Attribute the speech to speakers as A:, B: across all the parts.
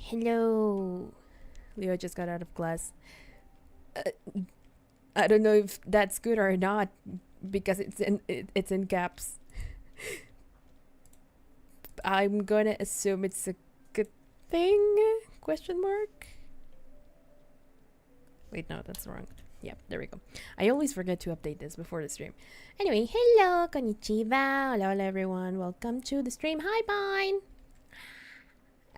A: Hello. Leo just got out of class. Uh, I don't know if that's good or not because it's in caps. I'm gonna assume it's a good thing? Question mark? Wait, no, that's wrong. Yep, there we go. I always forget to update this before the stream. Anyway, hello, konnichiwa, hola everyone. Welcome to the stream. Hi, Pine.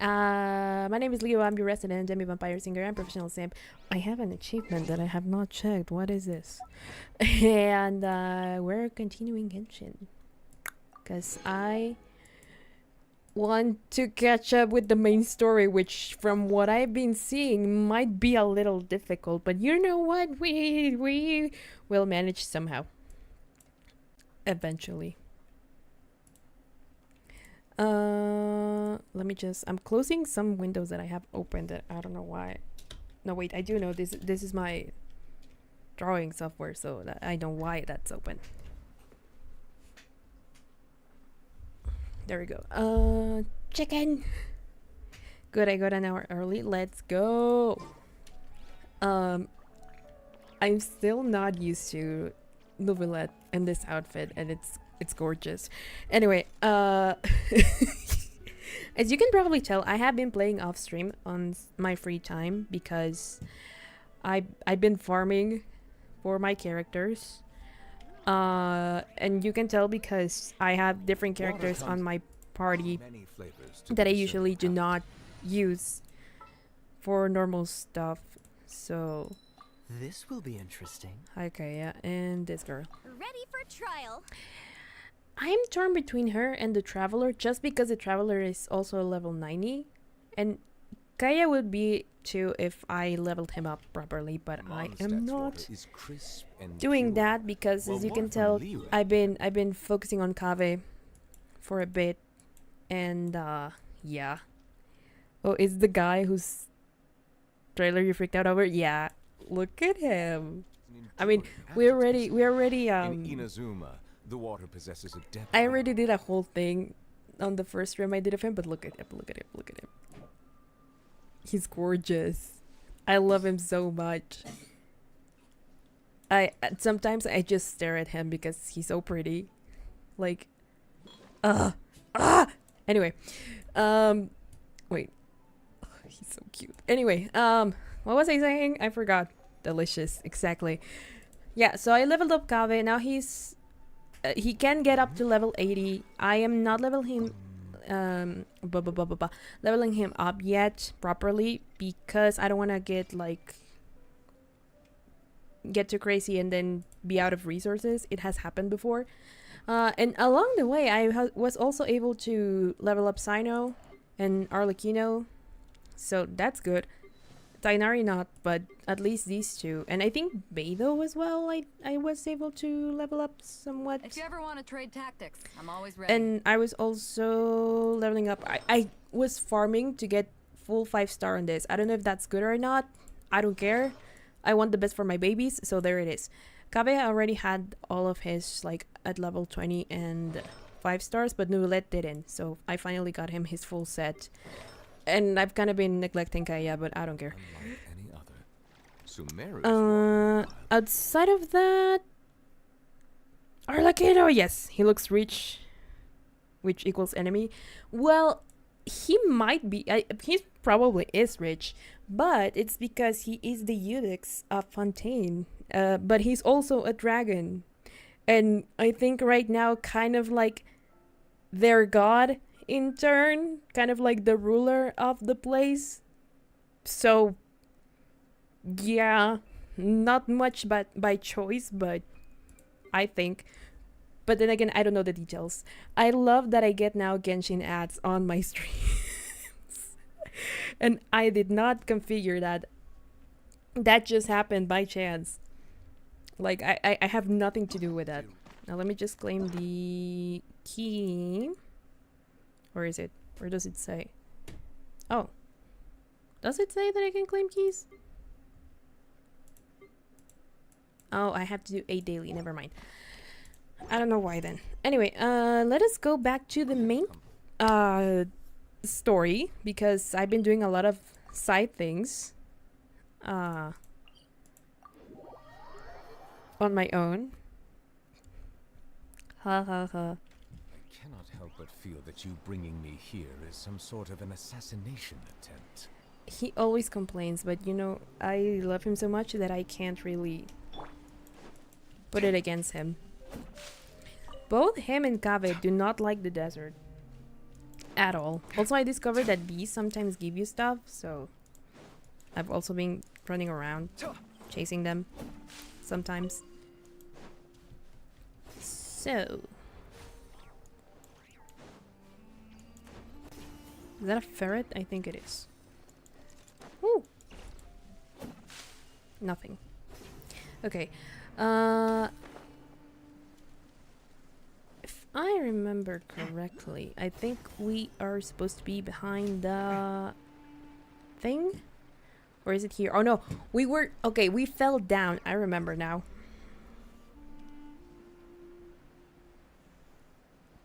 A: My name is Leo. I'm your resident demi-vampire singer and professional simp. I have an achievement that I have not checked. What is this? And we're continuing Genshin. Because I want to catch up with the main story, which from what I've been seeing might be a little difficult. But you know what? We will manage somehow. Eventually. Let me just, I'm closing some windows that I have opened that I don't know why. No, wait, I do know this is my drawing software, so that I know why that's open. There we go. Chicken. Good, I got an hour early. Let's go. I'm still not used to Nouvellette in this outfit, and it's gorgeous. Anyway, as you can probably tell, I have been playing off stream on my free time because I've been farming for my characters. And you can tell because I have different characters on my party that I usually do not use for normal stuff. So
B: this will be interesting.
A: Okay, yeah, and this girl.
C: Ready for trial.
A: I'm torn between her and the Traveler just because the Traveler is also a level 90. And Kaya would be too if I leveled him up properly, but I am not doing that because as you can tell, I've been focusing on KAVEH for a bit. And yeah. Oh, is the guy whose trailer you freaked out over? Yeah. Look at him. I mean, we already
D: in Inazuma, the water possesses a depth.
A: I already did a whole thing on the first stream I did of him, but look at him, look at him, look at him. He's gorgeous. I love him so much. Sometimes I just stare at him because he's so pretty. Like anyway. Wait. Oh, he's so cute. Anyway, what was I saying? I forgot. Delicious, exactly. Yeah, so I leveled up KAVEH. Now he's he can get up to level 80. I am not leveling him up yet properly because I don't want to get too crazy and then be out of resources. It has happened before. And along the way, I was also able to level up Sino and Arlecchino, so that's good. Tainari not, but at least these two. And I think Beidou as well, I was able to level up somewhat.
C: If you ever want to trade tactics, I'm always ready.
A: And I was also leveling up. I was farming to get full 5-star on this. I don't know if that's good or not. I don't care. I want the best for my babies, so there it is. KAVEH already had all of his at level 20 and 5 stars, but Nouvellette didn't. So I finally got him his full set. And I've kind of been neglecting Kaya, but I don't care.
D: Any other. Sumeru
A: outside of that, Arlecchino, yes, he looks rich, which equals enemy. Well, he might be. He probably is rich, but it's because he is the Eudix of Fontaine. But he's also a dragon, and I think right now, kind of like their god in turn, kind of like the ruler of the place. So yeah, not much but by choice, but I think. But then again, I don't know the details. I love that I get now Genshin ads on my streams. And I did not configure that. That just happened by chance. I have nothing to do with that. Now let me just claim the key. Where is it? Where does it say? Oh. Does it say that I can claim keys? Oh, I have to do 8 daily. Never mind. I don't know why then. Anyway, let us go back to the main story because I've been doing a lot of side things on my own. Ha ha ha.
D: I cannot help but feel that you bringing me here is some sort of an assassination attempt.
A: He always complains, but you know, I love him so much that I can't really put it against him. Both him and KAVEH do not like the desert at all. Also, I discovered that bees sometimes give you stuff, so I've also been running around chasing them sometimes. So, is that a ferret? I think it is. Woo! Nothing. Okay. If I remember correctly, I think we are supposed to be behind the thing? Or is it here? Oh no, we were... Okay, we fell down. I remember now.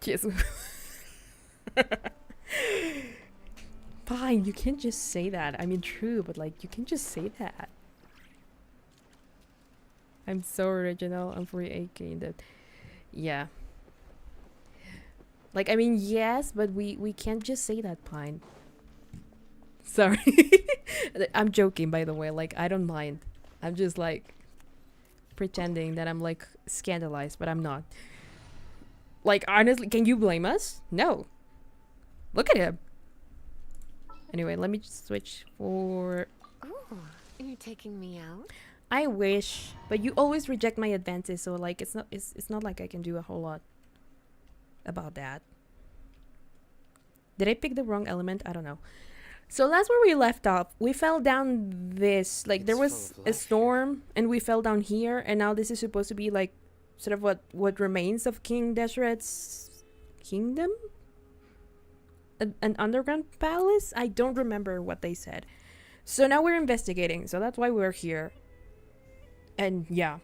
A: Yes. Fine, you can't just say that. I mean, true, but like, you can just say that. I'm so original. I'm 48K that. Yeah. Like, I mean, yes, but we can't just say that, Pine. Sorry. I'm joking, by the way. Like, I don't mind. I'm just like pretending that I'm like scandalized, but I'm not. Like, honestly, can you blame us? No. Look at him. Anyway, let me just switch for...
E: Oh, you're taking me out?
A: I wish, but you always reject my advances, so like it's not like I can do a whole lot about that. Did I pick the wrong element? I don't know. So that's where we left off. We fell down this, like there was a storm and we fell down here, and now this is supposed to be like sort of what remains of King Deshret's kingdom? An underground palace? I don't remember what they said. So now we're investigating, so that's why we're here. And yeah.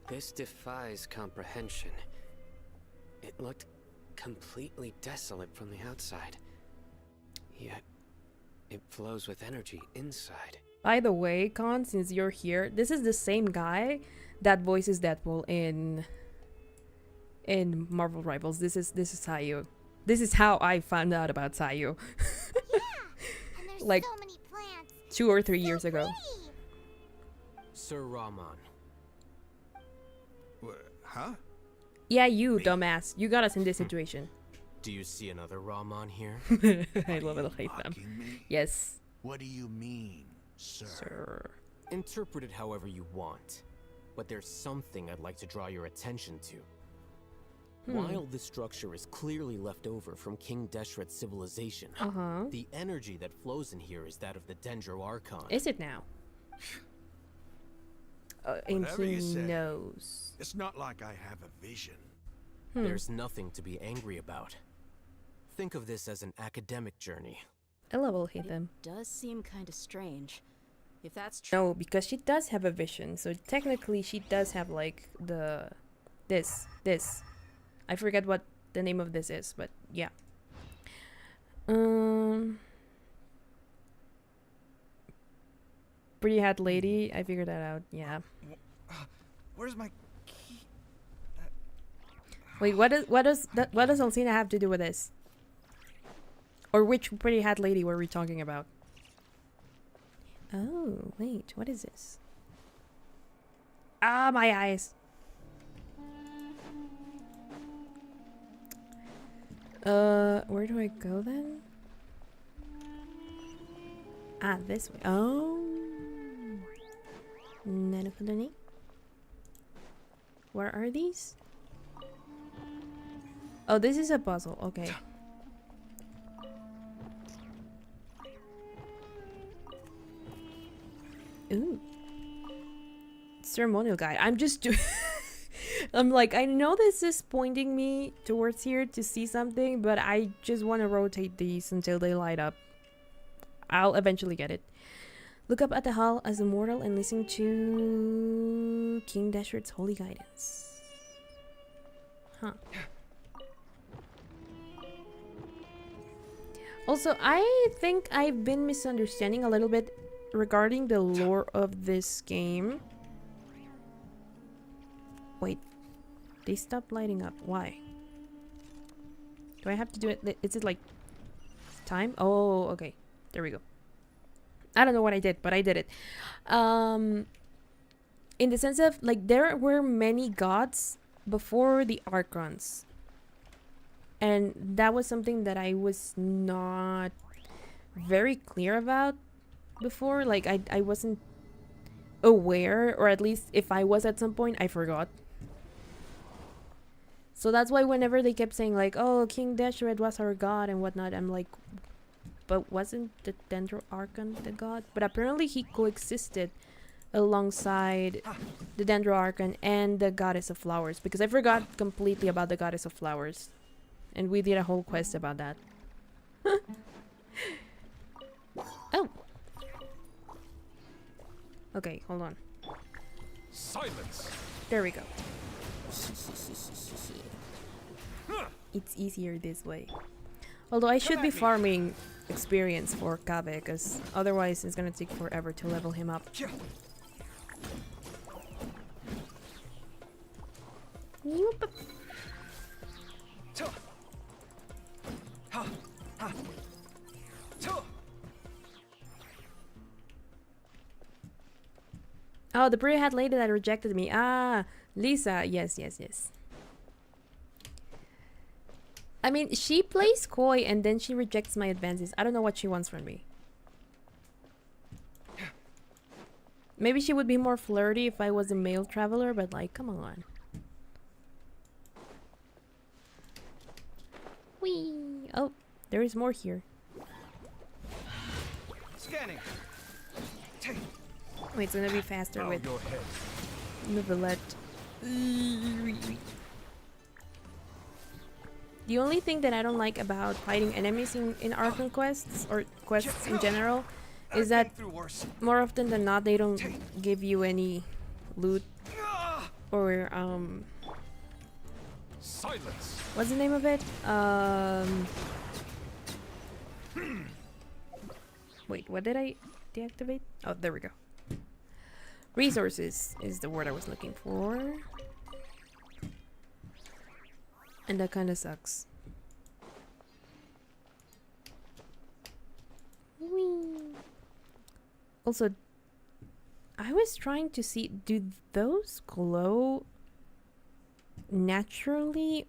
F: This defies comprehension. It looked completely desolate from the outside. Yet, it flows with energy inside.
A: By the way, Con, since you're here, this is the same guy that voices Deadpool in Marvel Rivals. This is Sayu. This is how I found out about Sayu.
C: Yeah, and there's
A: like
C: so many plants.
A: 2 or 3 years ago.
C: Pretty.
F: Sir Rahman.
G: Huh?
A: Yeah, you dumbass. You got us in this situation.
F: Do you see another Rahman here?
A: I love it. I hate them.
G: Mocking me?
A: Yes,
G: What do you mean, sir?
A: sir.
F: Interpret it however you want. But there's something I'd like to draw your attention to. While this structure is clearly left over from King Deshret's civilization,
A: Uh-huh.
F: the energy that flows in here is that of the Sumeru Archon.
A: Is it now? And
G: Whatever
A: he
G: you say.
A: knows.
G: It's not like I have a vision.
F: There's nothing to be angry about. Think of this as an academic journey.
A: I level hate them.
H: Does seem kind of strange. If that's true.
A: No, because she does have a vision. So technically she does have like this. I forget what the name of this is, but yeah. Pretty hat lady. I figured that out. Yeah.
G: Where's my key?
A: Wait, what does Alcina have to do with this? Or which pretty hat lady were we talking about? Oh, wait, what is this? Ah, my eyes. Where do I go then? Ah, this way. Oh. Naruhodoni. Where are these? Oh, this is a puzzle. Okay. Ooh. Ceremonial guide. I'm just doing... I'm like, I know this is pointing me towards here to see something, but I just want to rotate these until they light up. I'll eventually get it. Look up at the hall as a mortal and listen to King Deshret's holy guidance. Huh. Also, I think I've been misunderstanding a little bit regarding the lore of this game. Wait, they stopped lighting up. Why? Do I have to do it? Is it like time? Oh, okay. There we go. I don't know what I did, but I did it. In the sense of, like, there were many gods before the Archons. And that was something that I was not very clear about before. Like, I wasn't aware, or at least if I was at some point, I forgot. So that's why whenever they kept saying, like, oh, King Deshret was our god and whatnot, I'm like, but wasn't the Dendro Archon the god? But apparently he coexisted alongside the Dendro Archon and the Goddess of Flowers, because I forgot completely about the Goddess of Flowers. And we did a whole quest about that. Oh. Okay, hold on.
D: Silence.
A: There we go. It's easier this way. Although I should be farming experience for KAVEH, because otherwise it's gonna take forever to level him up. Yoop. Oh, the pretty hat lady that rejected me. Ah, Lisa. Yes, yes, yes. I mean, she plays coy and then she rejects my advances. I don't know what she wants from me. Maybe she would be more flirty if I was a male traveler, but like, come on. Whee! Oh, there is more here.
G: Scanning.
A: Wait, it's gonna be faster with
D: Your head.
A: Novelette. The only thing that I don't like about fighting enemies in Archon quests, or quests in general, is that more often than not they don't give you any loot or
D: Silence.
A: what's the name of it? Wait, what did I deactivate? Oh, there we go. Resources is the word I was looking for. And that kind of sucks. Whee. Also, I was trying to see, do those glow naturally,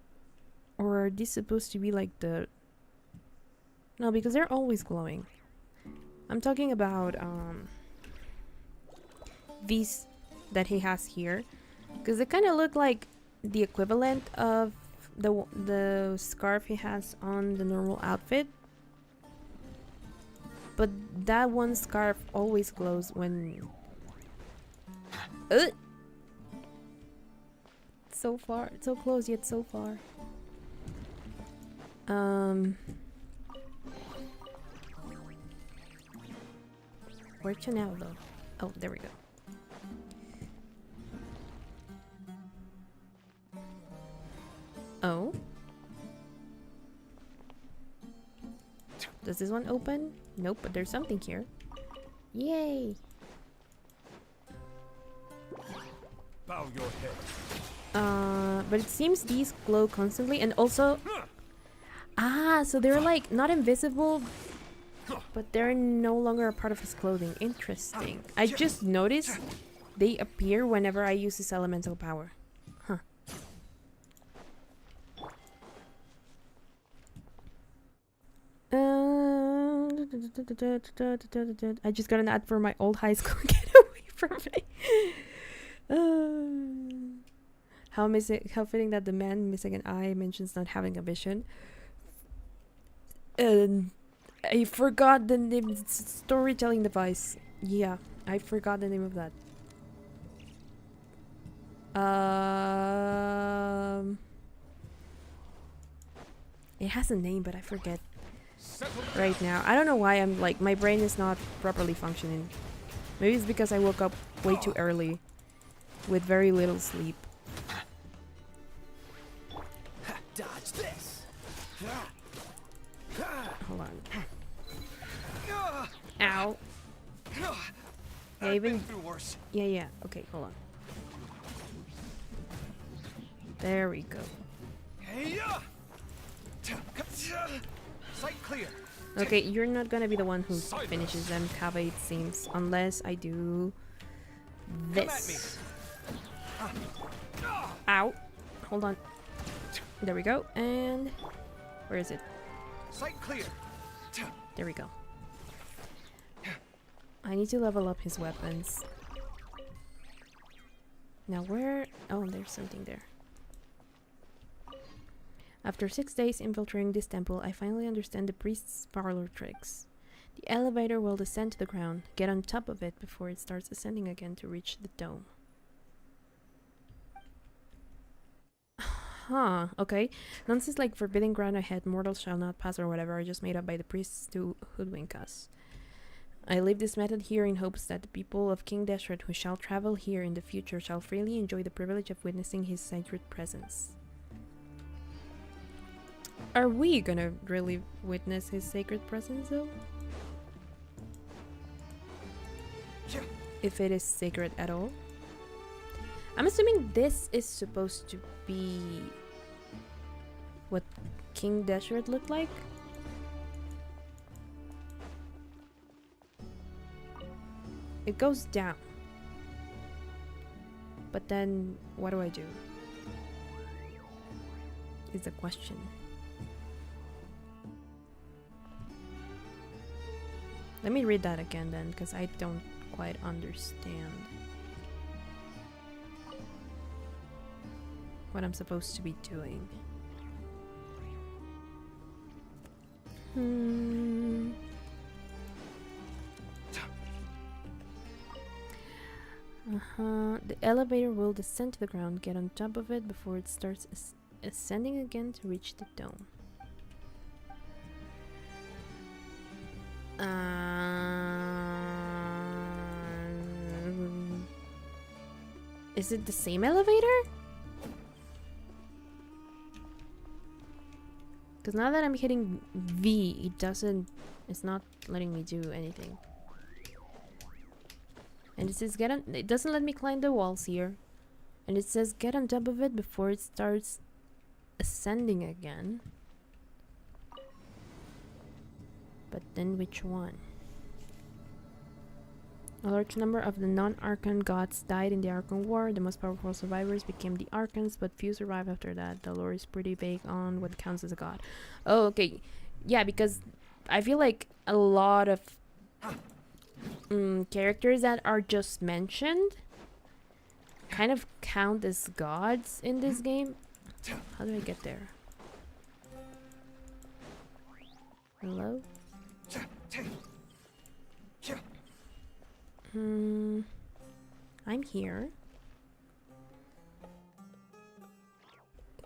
A: or are these supposed to be like the... No, because they're always glowing. I'm talking about these that he has here, because they kind of look like the equivalent of the scarf he has on the normal outfit, but that one scarf always glows when so far, so close yet so far. Where to now though? Oh, there we go. Oh. Does this one open? Nope, but there's something here. Yay!
D: Bow your head.
A: But it seems these glow constantly, and also... Ah, so they're like not invisible, but they're no longer a part of his clothing. Interesting. I just noticed they appear whenever I use this elemental power. Huh. I just got an ad for my old high school. Get away from me. How fitting that the man missing an eye mentions not having a vision. I forgot the name. Storytelling device. Yeah, I forgot the name of that. It has a name, but I forget right now. I don't know why I'm like, my brain is not properly functioning. Maybe it's because I woke up way too early with very little sleep.
F: Dodge this.
A: Hold on. even...
G: through worse.
A: Yeah. Okay, hold on. There we go.
G: Hey, sight clear.
A: Okay, you're not gonna be the one who finishes them, KAVEH, it seems. Unless I do... this. Ow. Hold on. There we go. And... where is it?
G: Sight clear.
A: There we go. I need to level up his weapons. Now where... oh, there's something there. After 6 days infiltrating this temple, I finally understand the priest's parlor tricks. The elevator will descend to the ground. Get on top of it before it starts ascending again to reach the dome. Huh, okay. Nonsense like forbidden ground ahead, mortals shall not pass or whatever are just made up by the priests to hoodwink us. I leave this method here in hopes that the people of King Deshret who shall travel here in the future shall freely enjoy the privilege of witnessing his sacred presence. Are we gonna really witness his sacred presence though? If it is sacred at all? I'm assuming this is supposed to be what King Deshret looked like. It goes down. But then, what do I do? Is the question. Let me read that again then, because I don't quite understand what I'm supposed to be doing. The elevator will descend to the ground. Get on top of it before it starts ascending again to reach the dome. Is it the same elevator? Because now that I'm hitting V, it's not letting me do anything. And it says it doesn't let me climb the walls here. And it says get on top of it before it starts ascending again. But then which one? A large number of the non-Archon gods died in the Archon War. The most powerful survivors became the Archons, but few survive after that. The lore is pretty vague on what counts as a god. Oh, okay. Yeah, because I feel like a lot of characters that are just mentioned kind of count as gods in this game. How do I get there? Hello? I'm here.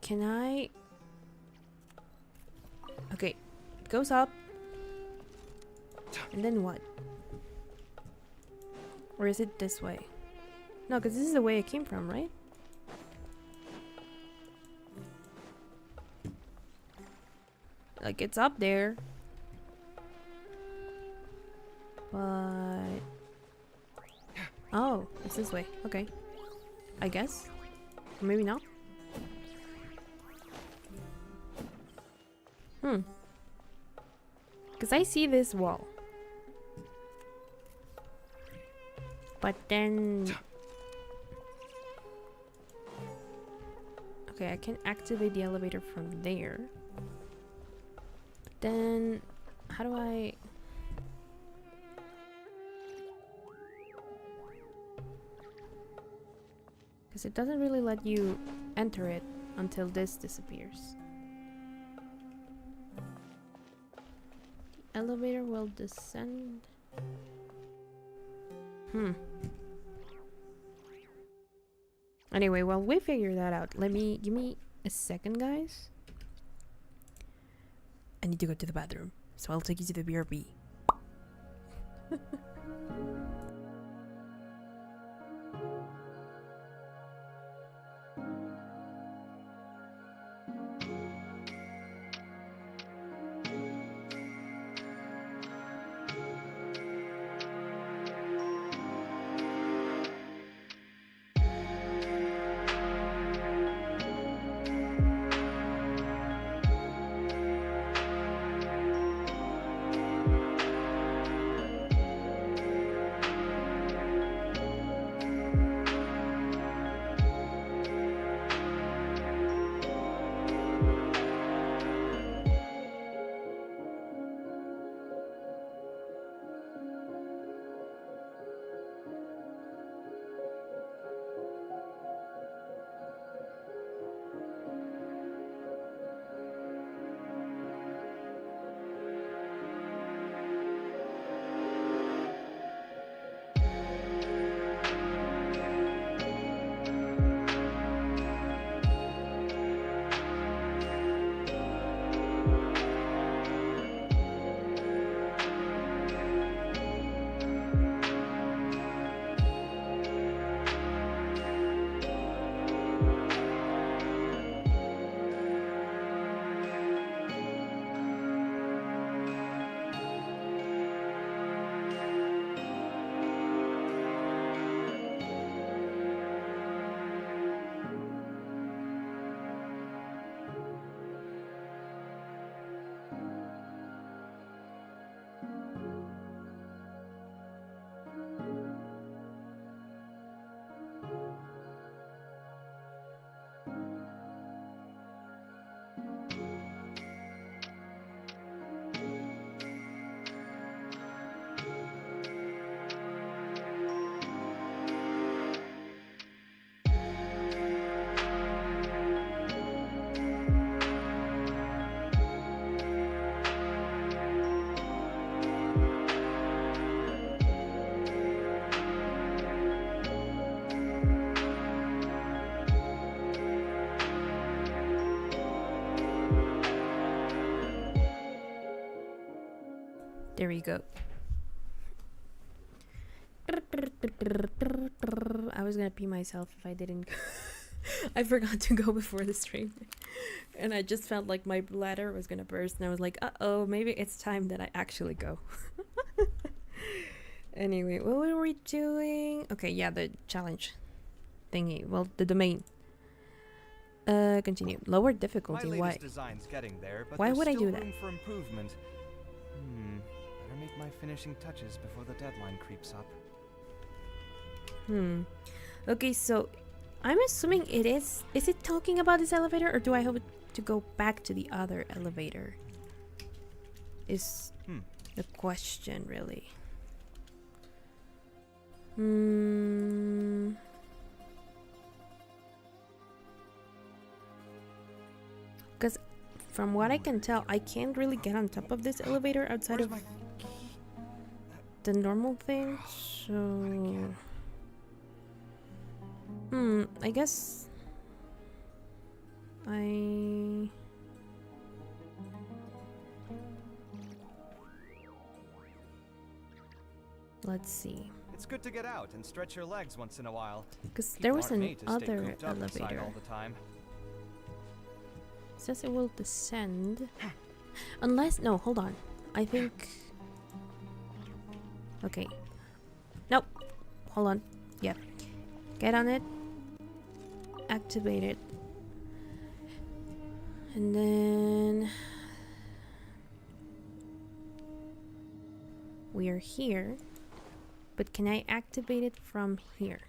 A: Can I... okay, it goes up. And then what? Or is it this way? No, because this is the way I came from, right? Like, it's up there. But... oh, it's this way. Okay. I guess. Or maybe not. Because I see this wall. But then... okay, I can activate the elevator from there. But then... how do I... because it doesn't really let you enter it until this disappears. The elevator will descend. Anyway, well, we figure that out. Give me a second, guys. I need to go to the bathroom, so I'll take you to the BRB. There we go. I was gonna pee myself if I didn't. I forgot to go before the stream. And I just felt like my bladder was gonna burst. And I was like, uh-oh, maybe it's time that I actually go. Anyway, what were we doing? Okay, yeah, the challenge thingy. Well, the domain. Continue. Lower difficulty.
G: My
A: Why?
G: latest design's getting there, but
A: Why
G: there's
A: would I
G: still
A: do that?
G: room for improvement. Better make my finishing touches before the deadline creeps up.
A: Okay, so I'm assuming it is. Is it talking about this elevator, or do I have to go back to the other elevator? Is the question really? Because from what I can tell, I can't really get on top of this elevator outside of the normal thing. So, I guess let's see.
G: It's good to get out and stretch your legs once in a while.
A: Because there was
G: People aren't made to stay
A: another
G: cooped up inside
A: elevator.
G: all the time.
A: It says it will descend. Unless, no, hold on. I think... Okay. Nope. Hold on. Yep. Get on it. Activate it. And then... We are here. But can I activate it from here?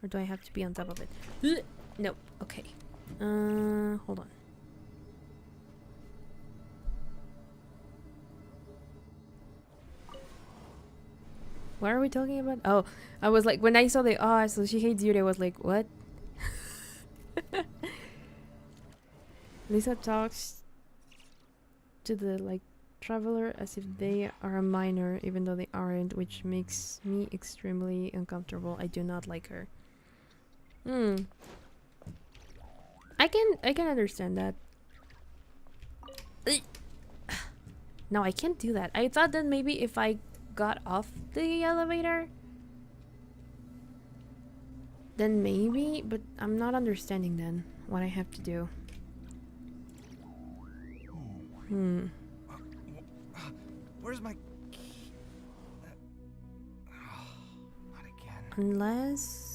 A: Or do I have to be on top of it? Nope. Okay. Hold on. What are we talking about? Oh, I was like, when I saw the, oh, so she hates you, I was like, what? Lisa talks to the, like, traveler as if they are a minor, even though they aren't, which makes me extremely uncomfortable. I do not like her. I can understand that. No, I can't do that. I thought that maybe if I got off the elevator, then maybe, but I'm not understanding then what I have to do.
G: Where's my key? Not again.
A: Unless...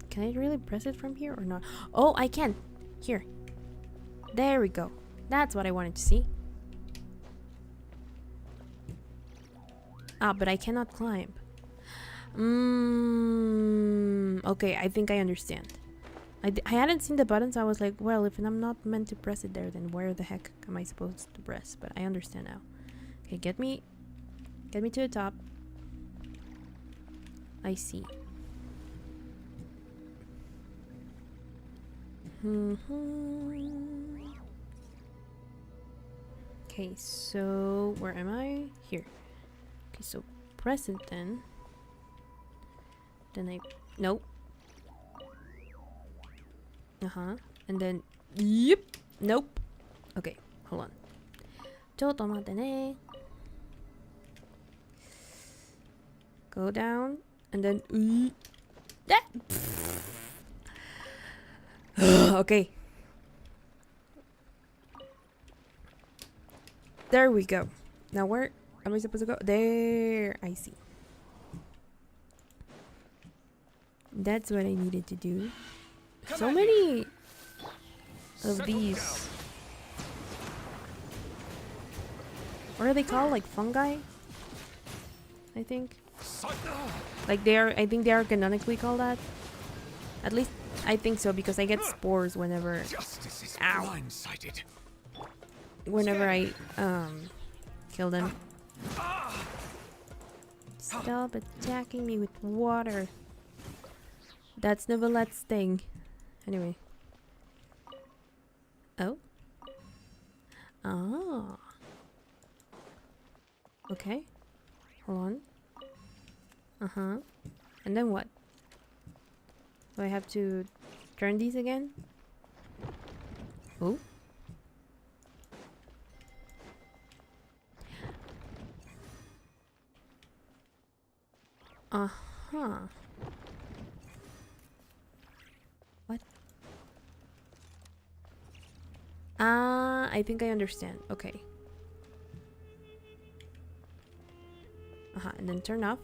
A: Can I really press it from here or not? Oh, I can. Here. There we go. That's what I wanted to see. Ah, but I cannot climb. Okay, I think I understand. I hadn't seen the button, so I was like, well, if I'm not meant to press it there, then where the heck am I supposed to press? But I understand now. Okay, get me to the top. I see. Okay, so where am I? Here. Okay, so press it then. Then I... Nope. And then... Yep. Nope. Okay, hold on. ちょっと待ってね. Go down. And then... Okay. There we go. Now where am I supposed to go? There. I see. That's what I needed to do. So many of these. What are they called? Like fungi? I think. Like they are. I think they are canonically called that. At least I think so, because I get spores whenever. Ow. Whenever I kill them. Stop attacking me with water. That's Novelette's thing. Anyway. Oh. Ah. Okay. Hold on. Uh-huh. And then what? Do I have to turn these again? Oh. Uh-huh. What? I think I understand. Okay. Uh-huh, and then turn off.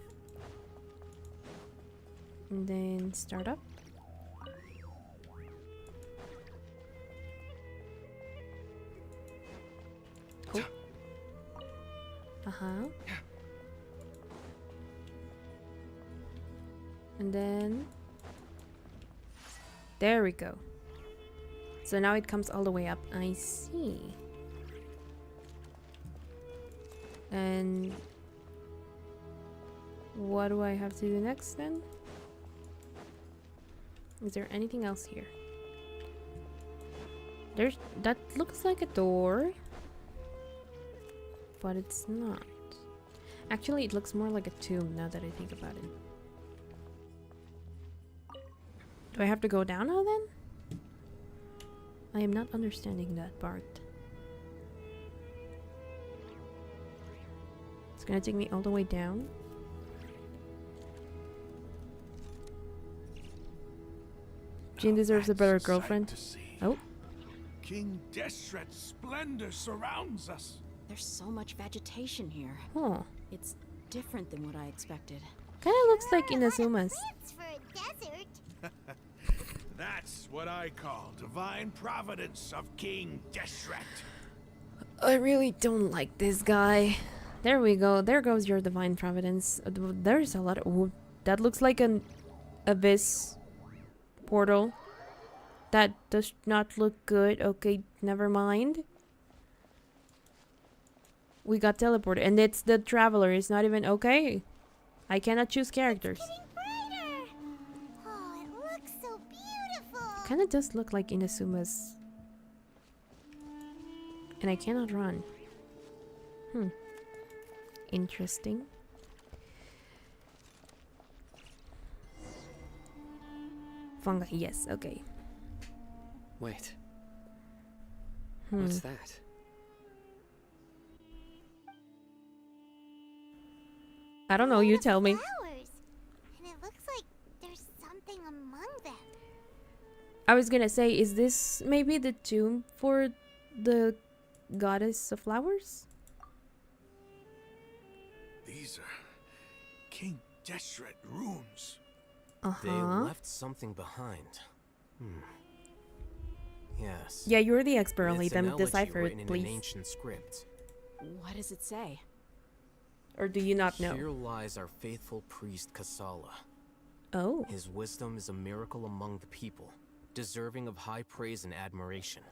A: And then start up. Cool. Uh-huh. And then... There we go. So now it comes all the way up. I see. And... What do I have to do next then? Is there anything else here? There's... That looks like a door. But it's not. Actually, it looks more like a tomb now that I think about it. Do I have to go down now then? I am not understanding that part. It's gonna take me all the way down. Jean deserves a better girlfriend. Oh.
I: King Deshret's splendor surrounds us.
H: There's so much vegetation here.
A: Oh.
H: It's different than what I expected.
A: Kinda looks like Inazuma's.
C: Plants for a desert.
I: That's what I call divine providence of King Deshret.
A: I really don't like this guy. There we go. There goes your divine providence. There's a lot of... Ooh, that looks like an abyss portal. That does not look good. Okay, never mind. We got teleported. And it's the traveler. It's not even okay. I cannot choose characters.
C: Getting brighter. Oh, it looks so beautiful.
A: Kinda does look like Inazuma's. And I cannot run. Interesting. Fungi, yes, okay.
B: Wait. What's that?
A: I don't know, you tell me.
C: Flowers. And it looks like there's something among them.
A: I was gonna say, is this maybe the tomb for the goddess of flowers?
I: These are King Deshret runes.
F: They
A: Uh-huh.
F: left something behind. Yes.
A: Yeah, you're the expert. I'll
F: It's
A: let
F: an
A: them
F: elegy
A: decipher
F: written
A: it,
F: in an
A: please.
F: ancient script.
H: What does it say?
A: Or do you not know?
F: Here lies our faithful priest Kasala.
A: Oh.
F: His wisdom is a miracle among the people, deserving of high praise and admiration.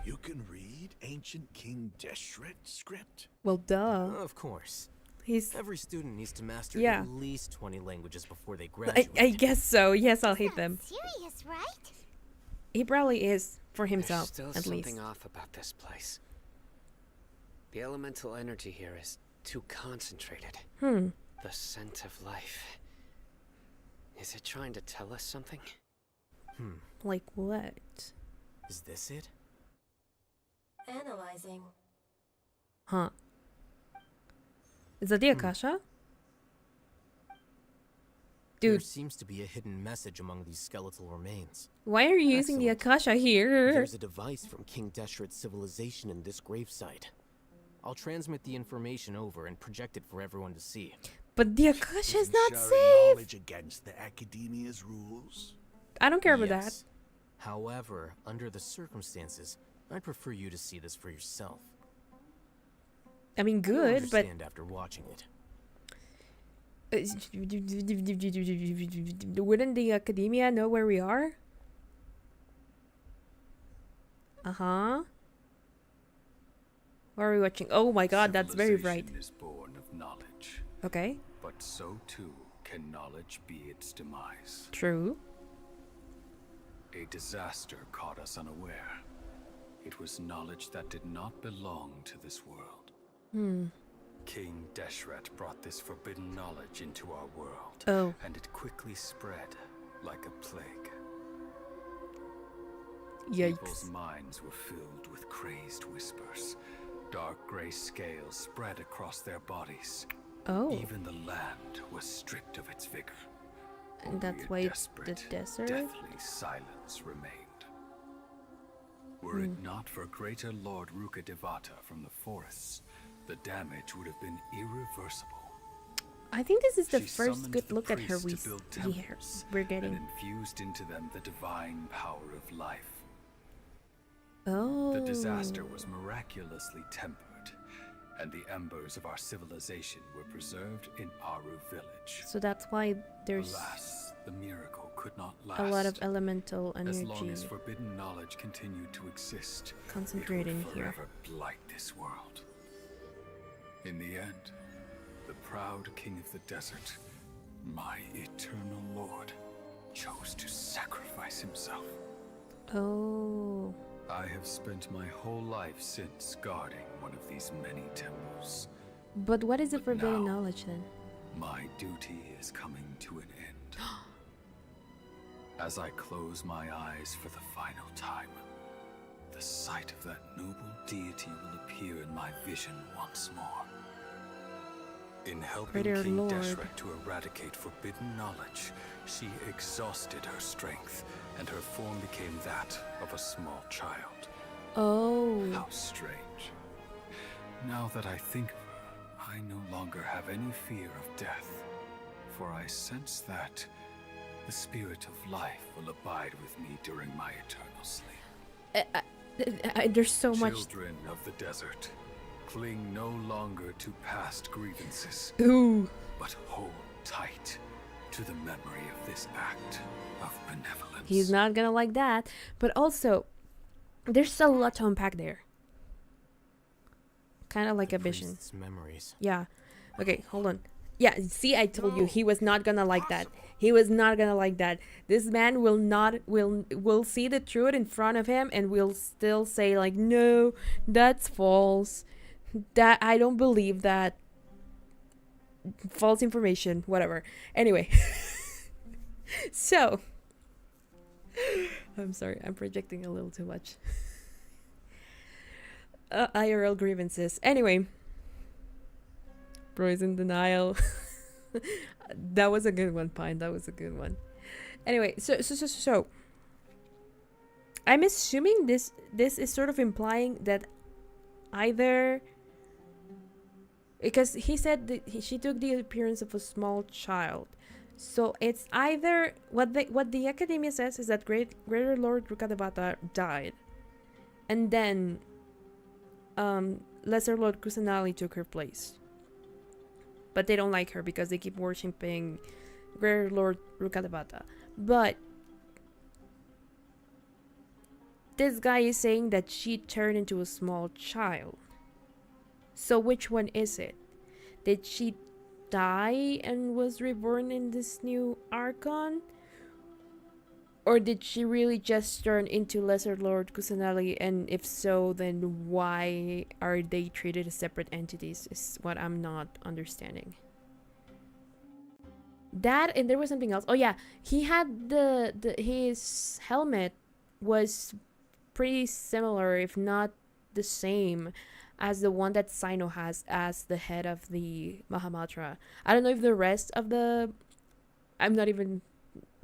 I: You can read ancient King Deshret script?
A: Well, duh.
F: Of course.
A: He's...
F: Every student needs to master
A: Yeah.
F: at least 20 languages before they graduate.
A: I guess so. Yes, I'll hate them.
C: Serious, right?
A: He probably is, for
B: There's
A: himself,
B: still
A: at
B: something
A: least.
B: off about this place. The elemental energy here is too concentrated.
A: Hmm.
B: The scent of life. Is it trying to tell us something?
A: Like what?
F: Is this it?
E: Analyzing.
A: Huh. Is that the Akasha?
F: There
A: Dude,
F: seems to be a hidden message among these skeletal remains.
A: why are you using the
F: Excellent.
A: Akasha here?
F: There's a device from King Deshret's civilization in this gravesite. I'll transmit the information over and project it for everyone to see.
A: But the Akasha is
I: Isn't
A: not
I: sharing
A: safe.
I: knowledge against the academia's rules?
A: I don't care about
F: Yes. However, under the circumstances, I'd prefer you to see this for yourself.
A: that. I mean,
F: You'll
A: good, but
F: understand after watching it.
A: wouldn't the academia know where we are? Uh-huh. What are we watching? Oh my god, that's very bright.
J: Civilization is born of knowledge,
A: Okay,
J: but so too can knowledge be its demise.
A: true.
J: A disaster caught us unaware. It was knowledge that did not belong to this world. King Deshret brought this forbidden knowledge into our world.
A: Oh.
J: And it quickly spread like a plague. People's
A: Yikes.
J: minds were filled with crazed whispers. Dark gray scales spread across their bodies.
A: Oh.
J: Even the land was stripped of its vigor.
A: And that's
J: Only a
A: why the
J: desperate,
A: desert?
J: deathly silence remained. Were it not for greater Lord Rukkhadevata from the forests, the damage would have been irreversible.
A: I think this is the
J: She
A: first
J: summoned
A: good
J: the
A: look at her
J: priests to build
A: we're
J: and
A: getting.
J: infused into them the divine power of life.
A: Oh.
J: The disaster was miraculously tempered, and the embers of our civilization were preserved in Aru village.
A: So that's why there's
J: Alas, the miracle could not last.
A: a lot of elemental
J: As long
A: energy
J: as forbidden knowledge continued to exist,
A: concentrating
J: it would
A: here.
J: forever blight this world. In the end, the proud king of the desert, my eternal lord, chose to sacrifice himself.
A: Oh.
J: I have spent my whole life since guarding one of these many temples.
A: But what is the
J: But
A: forbidden
J: now-
A: knowledge then?
J: My duty is coming to an end. As I close my eyes for the final time, the sight of that noble deity will appear in my vision once more. In helping
A: Greater
J: King
A: Lord.
J: Deshret to eradicate forbidden knowledge, she exhausted her strength, and her form became that of a small child.
A: Oh.
J: How strange. Now that I think of her, I no longer have any fear of death, for I sense that the spirit of life will abide with me during my eternal sleep.
A: There's so much.
J: Children of the desert, cling no longer to past grievances,
A: Ooh.
J: but hold tight to the memory of this act of benevolence.
A: He's not gonna like that. But also, there's a lot to unpack there. Kind of like a vision.
F: Priest's memories.
A: Yeah. Okay, hold on. Yeah, see, I told you he was not gonna like that. He was not gonna like that. This man will see the truth in front of him and will still say like, no, that's false. That I don't believe that. False information, whatever. Anyway. So I'm sorry, I'm projecting a little too much. IRL grievances. Anyway. Bro is in denial. That was a good one, Pine. That was a good one. Anyway, so I'm assuming this is sort of implying that either, because he said that she took the appearance of a small child, so it's either what the academia says is that Greater Lord Rukkhadevata died, and then Lesser Lord Kusanali took her place. But they don't like her because they keep worshipping Greater Lord Rukkhadevata. But this guy is saying that she turned into a small child. So which one is it? Did she die and was reborn in this new Archon? Or did she really just turn into Lesser Lord Kusanali? And if so, then why are they treated as separate entities is what I'm not understanding. That, and there was something else. Oh yeah, he had his helmet was pretty similar, if not the same, as the one that Sino has as the head of the Mahamatra. I don't know if the rest of the... I'm not even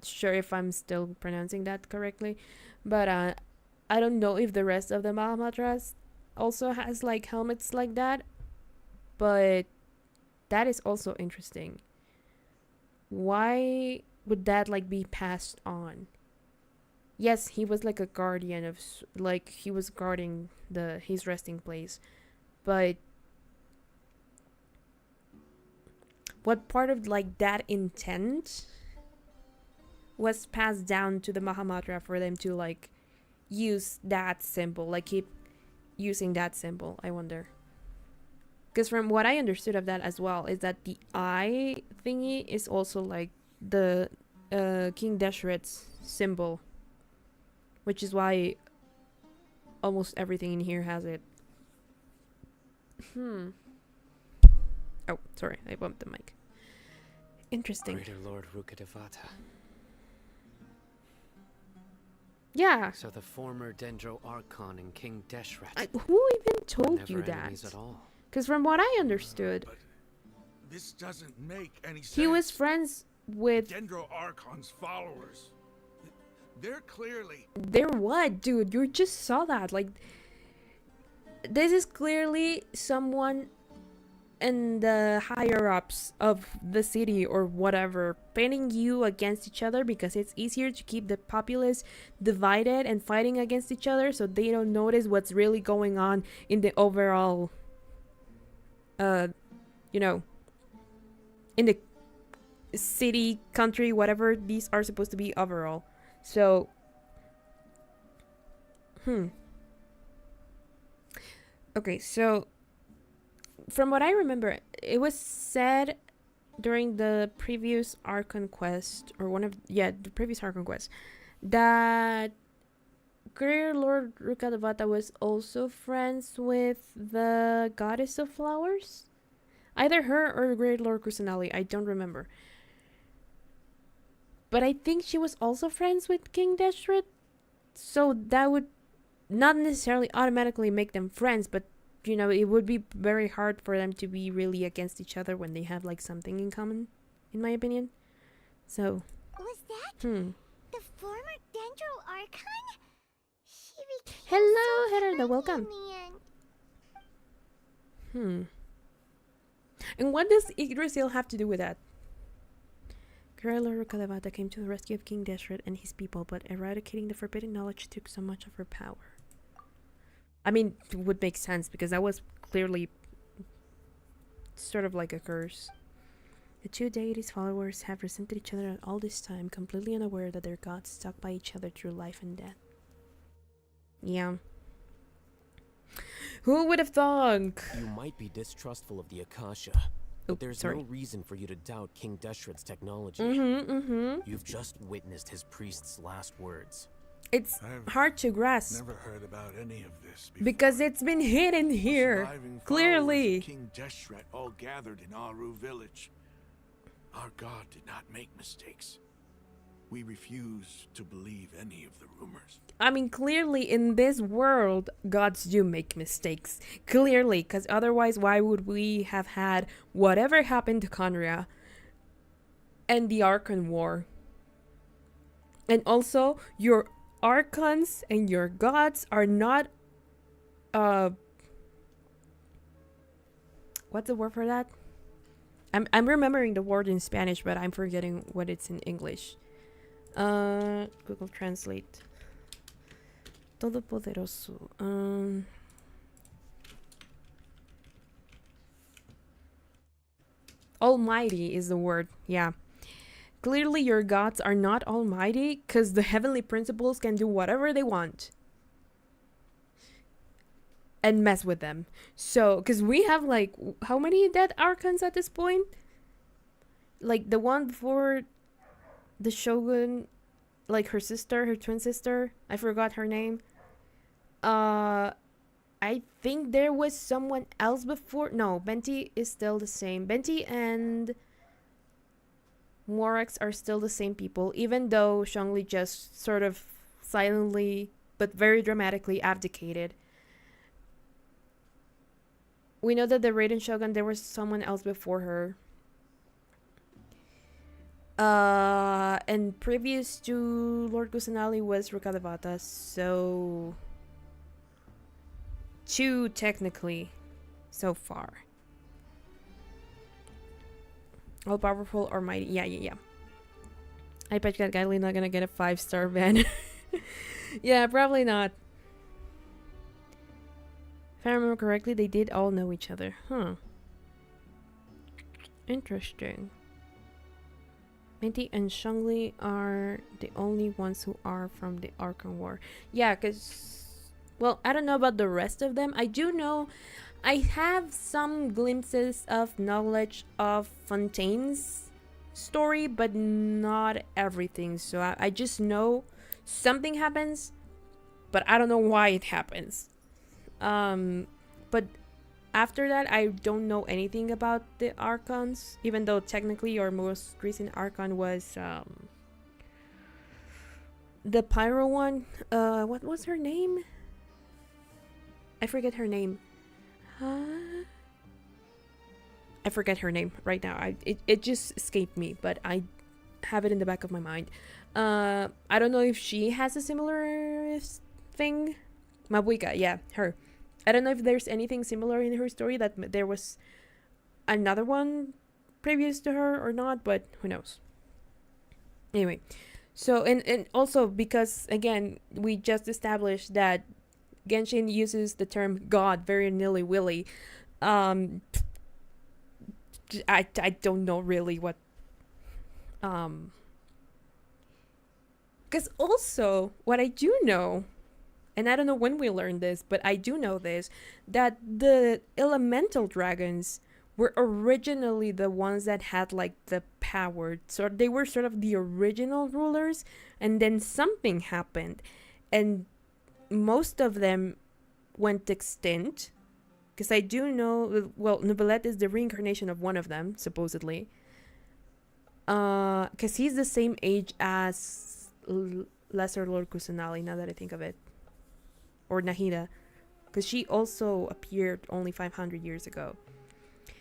A: sure if I'm still pronouncing that correctly, but I don't know if the rest of the Mahamatras also has like helmets like that, but that is also interesting. Why would that like be passed on? Yes, he was like a guardian of, like, he was guarding his resting place, but what part of like that intent was passed down to the Mahamatra for them to like use that symbol, like keep using that symbol? I wonder, because from what I understood of that as well is that the eye thingy is also like the King Deshret's symbol, which is why almost everything in here has it. Oh, sorry, I bumped the mic. Interesting.
B: Greater Lord Rukkhadevata.
A: Yeah.
B: So the former Dendro Archon and King Deshret
A: Who even
B: were
A: told
B: never
A: you that?
B: enemies at all.
A: Because from what I understood,
I: But this doesn't make any sense.
A: he was friends with.
I: Dendro Archon's followers. They're clearly...
A: They're what, dude? You just saw that. Like, this is clearly someone in the higher ups of the city or whatever pitting you against each other because it's easier to keep the populace divided and fighting against each other so they don't notice what's really going on in the overall you know, in the city, country, whatever these are supposed to be overall. So okay, so from what I remember, it was said during the previous Archon quest, or the previous Archon quest, that Greater Lord Rukkhadevata was also friends with the Goddess of Flowers. Either her or Greater Lord Kusanali, I don't remember. But I think she was also friends with King Deshret, so that would not necessarily automatically make them friends, but you know, it would be very hard for them to be really against each other when they have like something in common, in my opinion. So
C: Was that the former Dendro Archon? She became
A: hello,
C: so
A: Gerardo,
C: tiny
A: welcome.
C: in the end.
A: And what does Yggdrasil have to do with that? Greater Lord Rukkhadevata came to the rescue of King Deshret and his people, but eradicating the forbidden knowledge took so much of her power. I mean, it would make sense because that was clearly sort of like a curse. The two deities' followers have resented each other all this time, completely unaware that their gods stuck by each other through life and death. Yeah. Who would have thought?
F: You might be distrustful of the Akasha,
A: Oh,
F: but there's
A: sorry.
F: no reason for you to doubt King Deshret's technology. You've just witnessed his priest's last words.
A: It's
I: I've
A: hard to grasp
I: never heard about any of this before.
A: because it's been hidden
I: The
A: here,
I: surviving followers
A: clearly.
I: of King Deshret all gathered in Aru village. Our god did not make mistakes. We refuse to believe any of the rumors.
A: I mean, clearly in this world, gods do make mistakes. Clearly, because otherwise, why would we have had whatever happened to Conria and the Archon War? And also, your Archons and your gods are not, what's the word for that? I'm remembering the word in Spanish, but I'm forgetting what it's in English. Google Translate. Todopoderoso. Almighty is the word. Yeah. Clearly your gods are not almighty because the heavenly principles can do whatever they want and mess with them. So, because we have like, how many dead Archons at this point? Like the one before the Shogun, like her sister, her twin sister, I forgot her name. I think there was someone else before. No, Benti is still the same. Benti and Morax are still the same people, even though Zhongli just sort of silently but very dramatically abdicated. We know that the Raiden Shogun, there was someone else before her. And previous to Lord Kusanali was Rukkhadevata, so 2 technically so far. All powerful or mighty. Yeah. I bet that guy not gonna get a 5-star ban. Yeah, probably not. If I remember correctly, they did all know each other. Huh. Interesting. Minty and Zhongli are the only ones who are from the Archon War. Yeah, because, well, I don't know about the rest of them. I do know, I have some glimpses of knowledge of Fontaine's story, but not everything. So I just know something happens, but I don't know why it happens. But after that, I don't know anything about the Archons, even though technically our most recent Archon was the Pyro one. What was her name? I forget her name. I forget her name right now. It just escaped me, but I have it in the back of my mind. I don't know if she has a similar thing. Mabuika, yeah, her. I don't know if there's anything similar in her story, that there was another one previous to her or not, but who knows. Anyway, so and also because again we just established that Genshin uses the term God very nilly-willy. I don't know really what because also what I do know, and I don't know when we learned this, but I do know this, that the elemental dragons were originally the ones that had like the power. So they were sort of the original rulers, and then something happened and most of them went extinct. Because I do know, well, Neuvillette is the reincarnation of one of them, supposedly. Because he's the same age as Lesser Lord Kusanali, now that I think of it. Or Nahida. Because she also appeared only 500 years ago.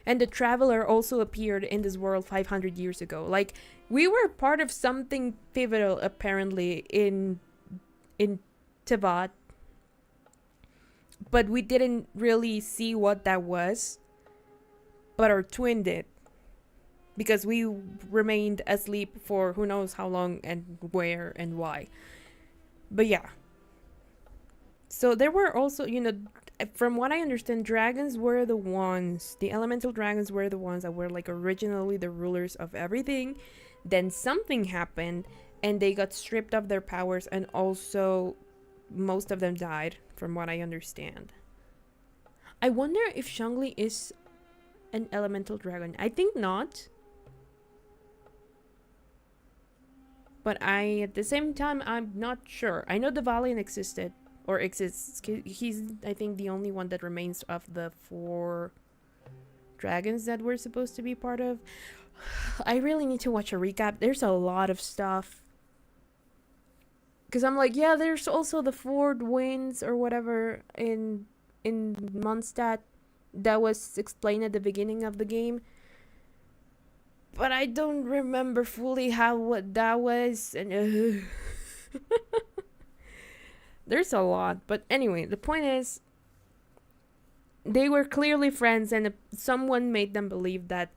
A: And the Traveler also appeared in this world 500 years ago. Like, we were part of something pivotal, apparently, in Teyvat. But we didn't really see what that was. But our twin did. Because we remained asleep for who knows how long and where and why. But yeah. So there were also, you know, from what I understand, dragons were the ones, the elemental dragons were the ones that were like originally the rulers of everything. Then something happened and they got stripped of their powers, and also most of them died, from what I understand. I wonder if Zhongli is an elemental dragon. I think not. But at the same time, I'm not sure. I know the Valiant existed, or exists. He's, I think, the only one that remains of the 4 dragons that we're supposed to be part of. I really need to watch a recap. There's a lot of stuff. Because I'm like, yeah, there's also the 4 winds or whatever in Mondstadt that was explained at the beginning of the game. But I don't remember fully what that was. And there's a lot. But anyway, the point is, they were clearly friends, and someone made them believe that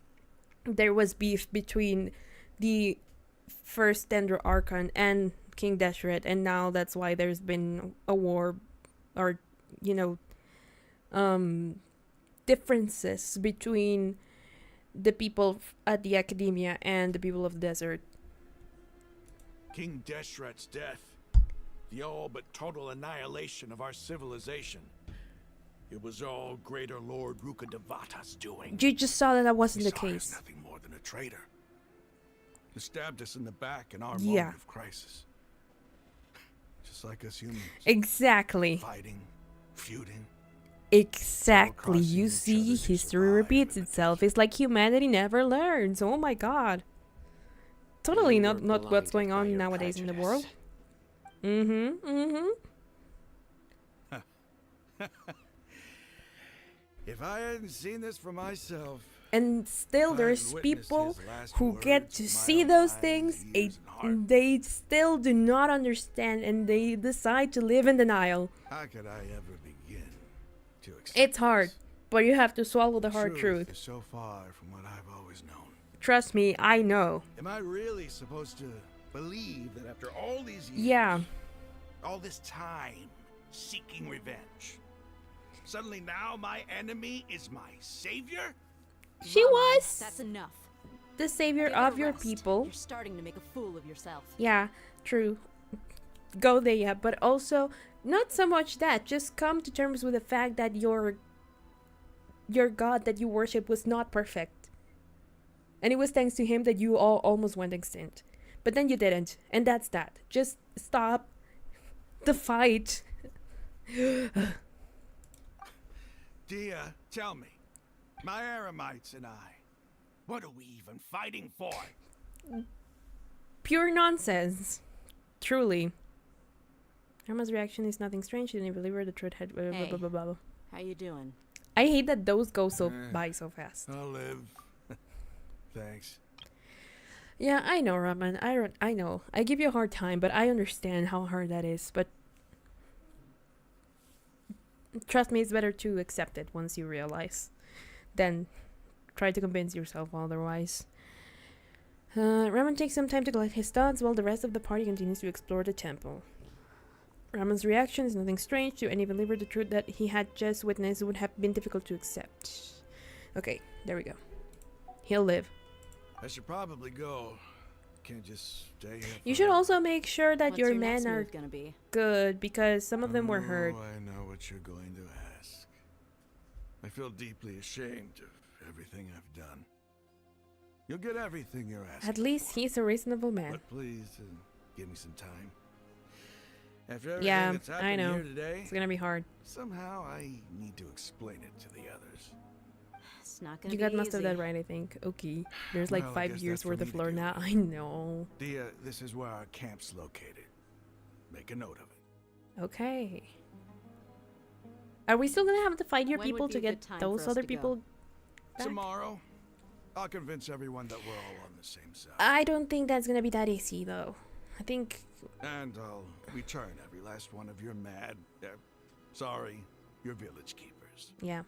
A: there was beef between the first Dendro Archon and King Deshret, and now that's why there's been a war, or, you know, differences between the people at the academia and the people of the desert.
I: King Deshret's death, the all but total annihilation of our civilization. It was all Greater Lord Rukkhadevata's doing.
A: You just saw that wasn't the case.
I: Nothing more than a traitor. He stabbed us in the back in our moment of crisis. Just like us humans.
A: Exactly.
I: Fighting, feuding.
A: Exactly. You see, history repeats itself. It's like humanity never learns. Oh my god. Totally not what's going on nowadays in the world.
I: If I hadn't seen this for myself.
A: And still there's people who get to see those things and they still do not understand, and they decide to live in denial.
I: How could I ever begin to accept
A: It's hard, but you have to swallow the hard truth.
I: Is so far from what I've always known.
A: Trust me, I know.
I: Am I really supposed to believe that after all these years, all this time seeking revenge, suddenly now my enemy is my savior?
A: She was
H: That's enough.
A: the savior
H: Get
A: of your
H: rest.
A: people.
H: You're starting to make a fool of yourself.
A: Yeah, true. Go there, yeah, but also not so much that. Just come to terms with the fact that your god that you worship was not perfect, and it was thanks to him that you all almost went extinct. But then you didn't, and that's that. Just stop the fight.
I: Dia, tell me, my Eremites and I, what are we even fighting for?
A: Pure nonsense. Truly. Irma's reaction is nothing strange. She didn't believe her. The truth had...
H: Hey,
A: blah, blah, blah, blah.
H: how you doing?
A: I hate that those go by so fast.
I: I'll live. Thanks.
A: Yeah, I know, Raman. I know. I give you a hard time, but I understand how hard that is. But trust me, it's better to accept it once you realize than try to convince yourself otherwise. Raman takes some time to collect his thoughts while the rest of the party continues to explore the temple. Raman's reaction is nothing strange. To any believer, the truth that he had just witnessed would have been difficult to accept. Okay, there we go. He'll live.
I: I should probably go. Can't just stay here.
A: You should also make sure that
H: What's
A: your
H: next
A: men are
H: move gonna be?
A: good, because some of them were hurt.
I: Oh, I know what you're going to ask. I feel deeply ashamed of everything I've done. You'll get everything you're asking.
A: At least he's a reasonable man.
I: But please, give me some time. After everything
A: Yeah,
I: that's
A: I
I: happened
A: know.
I: here today,
A: It's gonna be hard.
I: somehow I need to explain it to the others.
H: It's not gonna
A: You
H: be
A: got most of
H: easy.
A: that right, I think. Okay. There's like
I: Well, I
A: 5
I: guess
A: years
I: that's for
A: worth
I: me
A: of
I: to
A: lore
I: do.
A: now. I know.
I: Dia, this is where our camp's located. Make a note of it.
A: Okay. Are we still gonna have to fight your
H: When would
A: people
H: be
A: to
H: a
A: get
H: good time
A: those
H: for us
A: other
H: to go?
A: people back?
I: Tomorrow, I'll convince everyone that we're all on the same side.
A: I don't think that's gonna be that easy, though. I think...
I: And I'll return every last one of your your village keepers.
A: Yeah.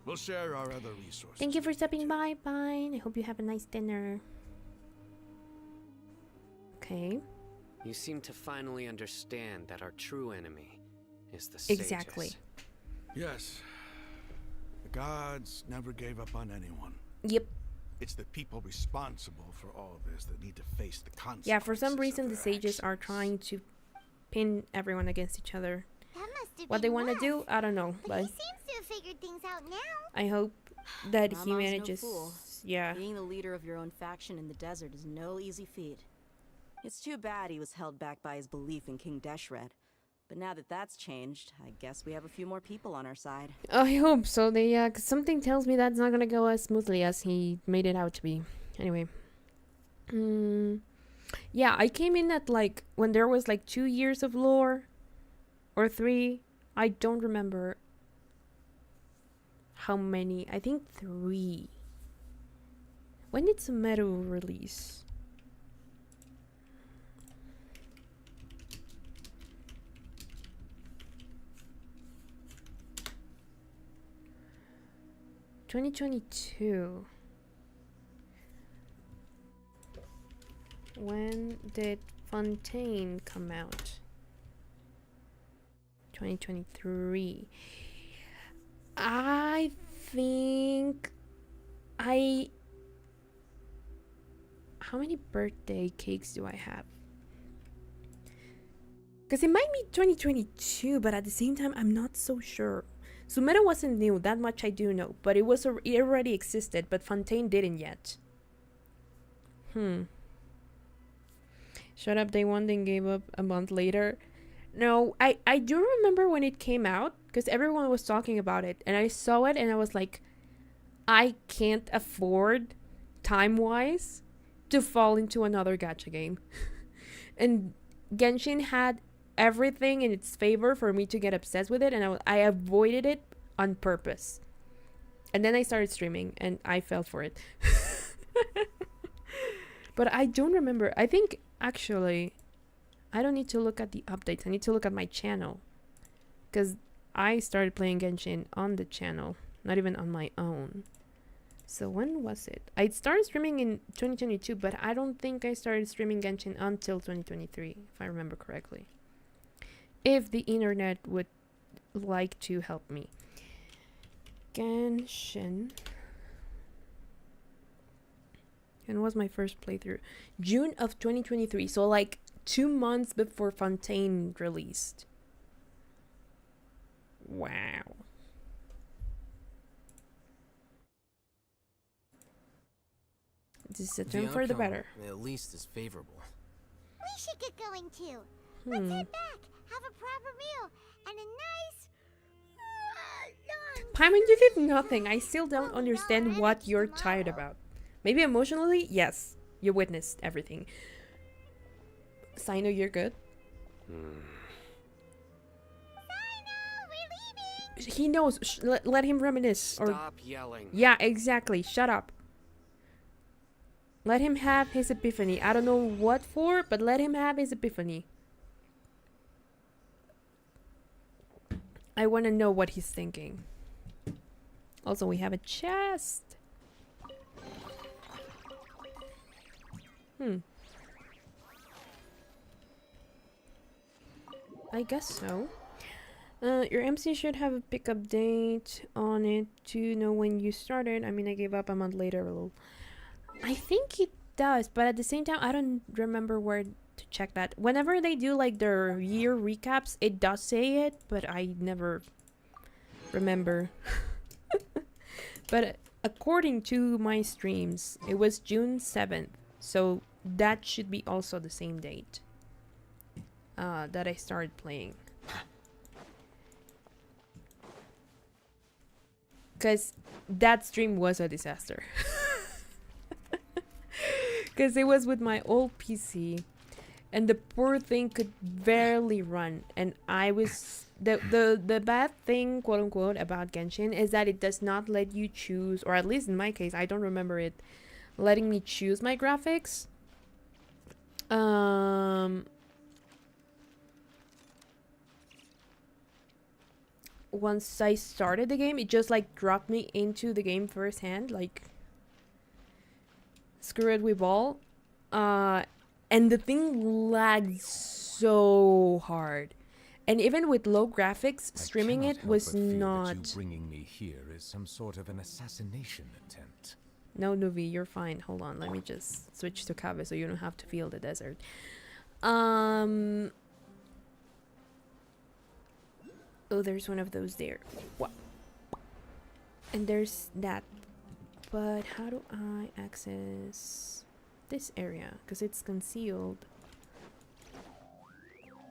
I: We'll share our other resources.
A: Thank you for
I: with
A: stopping
I: too.
A: by, Pine. I hope you have a nice dinner. Okay.
B: You seem to finally understand that our true enemy is the sages.
A: Exactly.
I: Yes. The gods never gave up on anyone.
A: Yep.
I: It's the people responsible for all this that need to face the consequences.
A: Yeah, for some reason
I: of
A: the
I: their
A: sages are
I: actions.
A: trying to pin everyone against each other.
C: That must have
A: What they
C: been
A: want to
C: rough.
A: do, I don't know.
C: But
A: But
C: he seems to have figured things out now.
A: I hope that
H: Ramon's
A: he
H: no
A: manages...
H: fool.
A: Yeah.
H: Being the leader of your own faction in the desert is no easy feat. It's too bad he was held back by his belief in King Deshret. But now that that's changed, I guess we have a few more people on our side.
A: I hope so. Cause something tells me that's not gonna go as smoothly as he made it out to be. Anyway. Yeah, I came in at like when there was like 2 years of lore or 3. I don't remember how many. I think 3. When did Sumeru release? (2022). When did Fontaine come out? 2023. I think how many birthday cakes do I have? Because it might be 2022, but at the same time, I'm not so sure. Sumeru wasn't new, that much I do know, but it already existed, but Fontaine didn't yet. Shut up, day 1, then gave up a month later. No, I do remember when it came out, because everyone was talking about it, and I saw it, and I was like, I can't afford, time-wise, to fall into another gacha game. And Genshin had everything in its favor for me to get obsessed with it, and I avoided it on purpose. And then I started streaming, and I fell for it. But I don't remember. I think, actually, I don't need to look at the updates. I need to look at my channel. Because I started playing Genshin on the channel, not even on my own. So when was it? I started streaming in 2022, but I don't think I started streaming Genshin until 2023, if I remember correctly. If the internet would like to help me. Genshin. When was my first playthrough? June of 2023. So like 2 months before Fontaine released. Wow. This is a turn for the better.
F: At least is favorable.
C: We should get going too. Let's head back, have a proper meal, and a nice long
A: Paimon, you did nothing. I still don't understand what you're tired about. Maybe emotionally, yes. You witnessed everything. Sino, you're good? He knows. Let him reminisce.
B: Stop yelling.
A: Yeah, exactly. Shut up. Let him have his epiphany. I don't know what for, but let him have his epiphany. I want to know what he's thinking. Also, we have a chest. I guess so. Your MC should have a pickup date on it to know when you started. I mean, I gave up a month later. I think it does, but at the same time, I don't remember where to check that. Whenever they do like their year recaps, it does say it, but I never remember. But according to my streams, it was June 7th, so that should be also the same date that I started playing. Because that stream was a disaster. Because it was with my old PC. And the poor thing could barely run. And I was... The bad thing, quote unquote, about Genshin is that it does not let you choose, or at least in my case, I don't remember it letting me choose my graphics. Once I started the game, it just like dropped me into the game firsthand, like screw it, we ball. And the thing lagged so hard, and even with low graphics, streaming it was not.
D: You bringing me here is some sort of an assassination attempt.
A: No, Nuvi, you're fine. Hold on, let me just switch to KAVEH so you don't have to feel the desert. Oh, there's one of those there. What? And there's that. But how do I access this area? Because it's concealed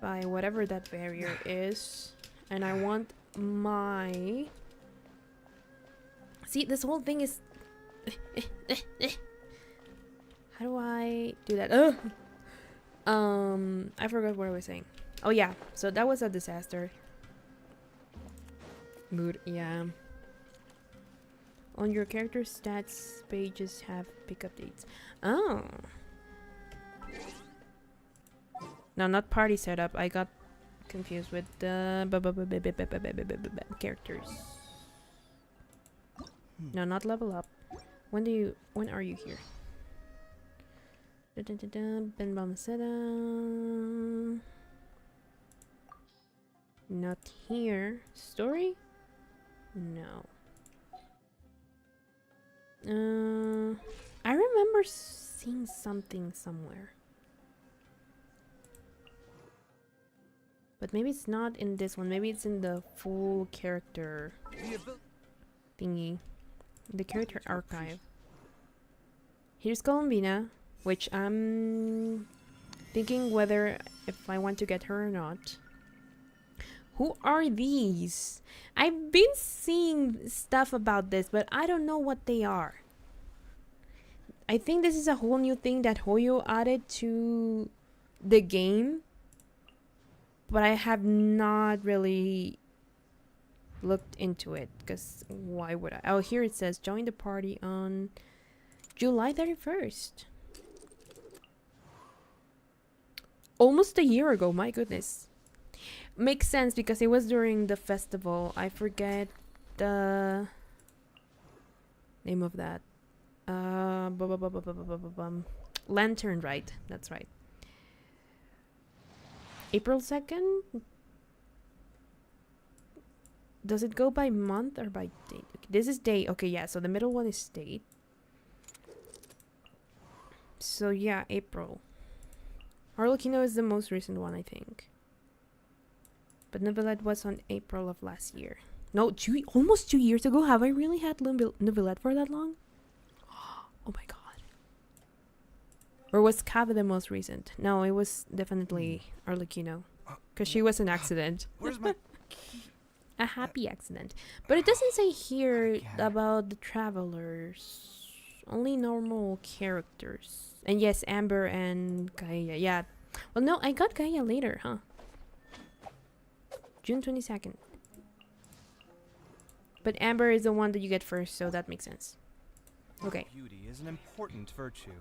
A: by whatever that barrier is. And I want my... See, this whole thing is... How do I do that? I forgot what I was saying. Oh yeah, so that was a disaster. Mood, yeah. On your character stats pages have pickup dates. Oh. No, not party setup. I got confused with the characters. No, not level up. When are you here? Ben Balmaceda. Not here. Story? No. I remember seeing something somewhere. But maybe it's not in this one. Maybe it's in the full character thingy. The character archive. Here's Columbina, which I'm thinking whether if I want to get her or not. Who are these? I've been seeing stuff about this, but I don't know what they are. I think this is a whole new thing that Hoyo added to the game, but I have not really looked into it, because why would I? Oh, here it says join the party on July 31st. Almost a year ago, my goodness. Makes sense because it was during the festival. I forget the name of that. Lantern Rite. That's right. April 2nd? Does it go by month or by date? Okay, this is date. Okay, yeah. So the middle one is date. So yeah, April. Harlequino is the most recent one, I think. But Novelette was on April of last year. No, almost 2 years ago. Have I really had Novelette for that long? Oh my god. Or was KAVEH the most recent? No, it was definitely Arlecchino. Because she was an accident.
G: Where's my key?
A: a happy accident. But it doesn't say here about the travelers. Only normal characters. And yes, Amber and Gaia. Yeah. Well, no, I got Gaia later, huh? June 22nd. But Amber is the one that you get first, so that makes sense. Okay.
G: Beauty is an important virtue.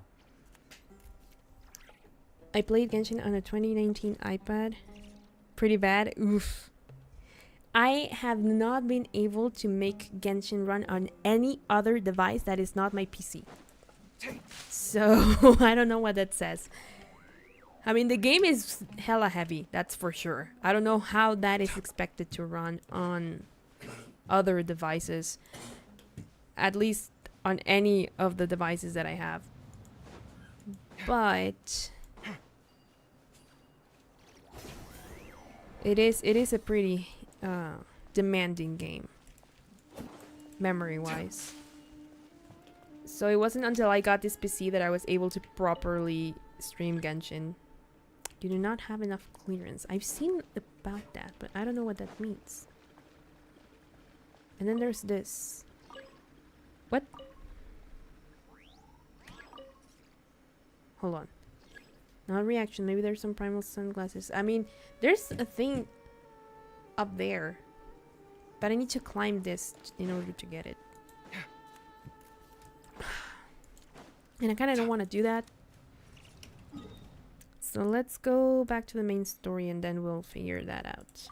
A: I played Genshin on a 2019 iPad. Pretty bad. Oof. I have not been able to make Genshin run on any other device that is not my PC. So, I don't know what that says. I mean, the game is hella heavy, that's for sure. I don't know how that is expected to run on other devices. At least on any of the devices that I have. But it is a pretty demanding game, memory-wise. So it wasn't until I got this PC that I was able to properly stream Genshin. You do not have enough clearance. I've seen about that, but I don't know what that means. And then there's this. What? Hold on. Not reaction. Maybe there's some primal sunglasses. I mean, there's a thing up there. But I need to climb this in order to get it. And I kind of don't want to do that. So let's go back to the main story and then we'll figure that out.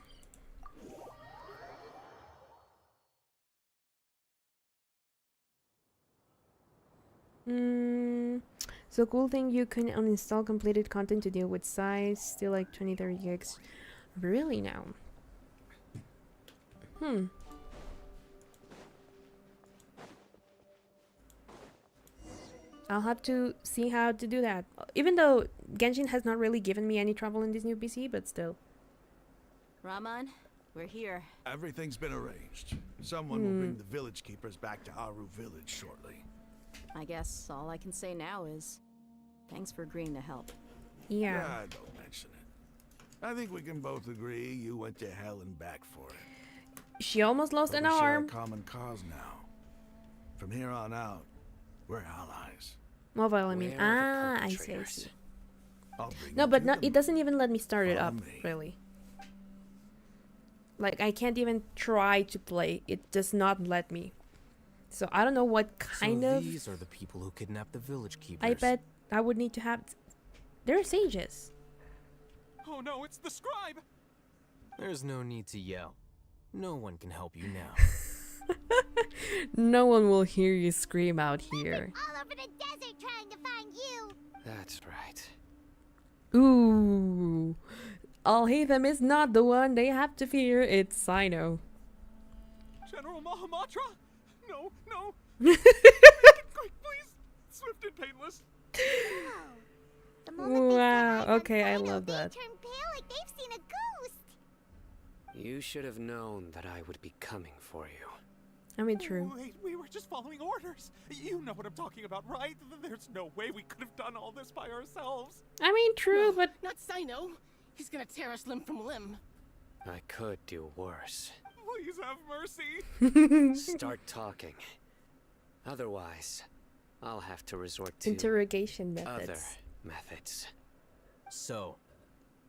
A: So cool thing, you can uninstall completed content to deal with size. Still like 20-30 gigs. Really now? I'll have to see how to do that. Even though Genshin has not really given me any trouble in this new PC, but still.
H: Raman, we're here.
I: Everything's been arranged. Someone will bring the village keepers back to Aru village shortly.
H: I guess all I can say now is thanks for agreeing to help.
A: Yeah.
I: Don't mention it. I think we can both agree you went to hell and back for it.
A: She almost lost
I: But
A: an
I: we share
A: arm.
I: a common cause now. From here on out, we're allies.
A: Well, I mean,
B: Where are the
A: I see.
B: perpetrators?
I: I'll bring
A: No,
I: you
A: but
I: to
A: not.
I: them.
A: It doesn't even let me start it
I: Follow
A: up,
I: me.
A: really. Like, I can't even try to play. It does not let me. So I don't know what kind
F: so
A: of.
F: these are the people who kidnapped the village keepers.
A: I bet I would need to have. They're sages.
G: Oh no, it's the scribe!
F: There's no need to yell. No one can help you now.
A: No one will hear you scream out here.
C: All over the desert trying to find you.
B: That's right.
A: Ooh. Al-Haytham is not the one they have to fear. It's Sino.
G: General Mahamatra? No, no. Make it quick, please. Swift and painless.
C: The moment they set
A: Wow.
C: eyes on
A: Okay, I
C: Sino,
A: love
C: they
A: that.
C: turn pale like they've seen a ghost.
B: You should have known that I would be coming for you.
A: I mean, true.
G: Wait, we were just following orders. You know what I'm talking about, right? There's no way we could have done all this by ourselves.
A: I mean, true, but
K: Not Sino. He's gonna tear us limb from limb.
B: I could do worse.
G: Please have mercy.
B: Start talking. Otherwise, I'll have to resort to
A: interrogation
B: other
A: methods.
B: methods.
F: So,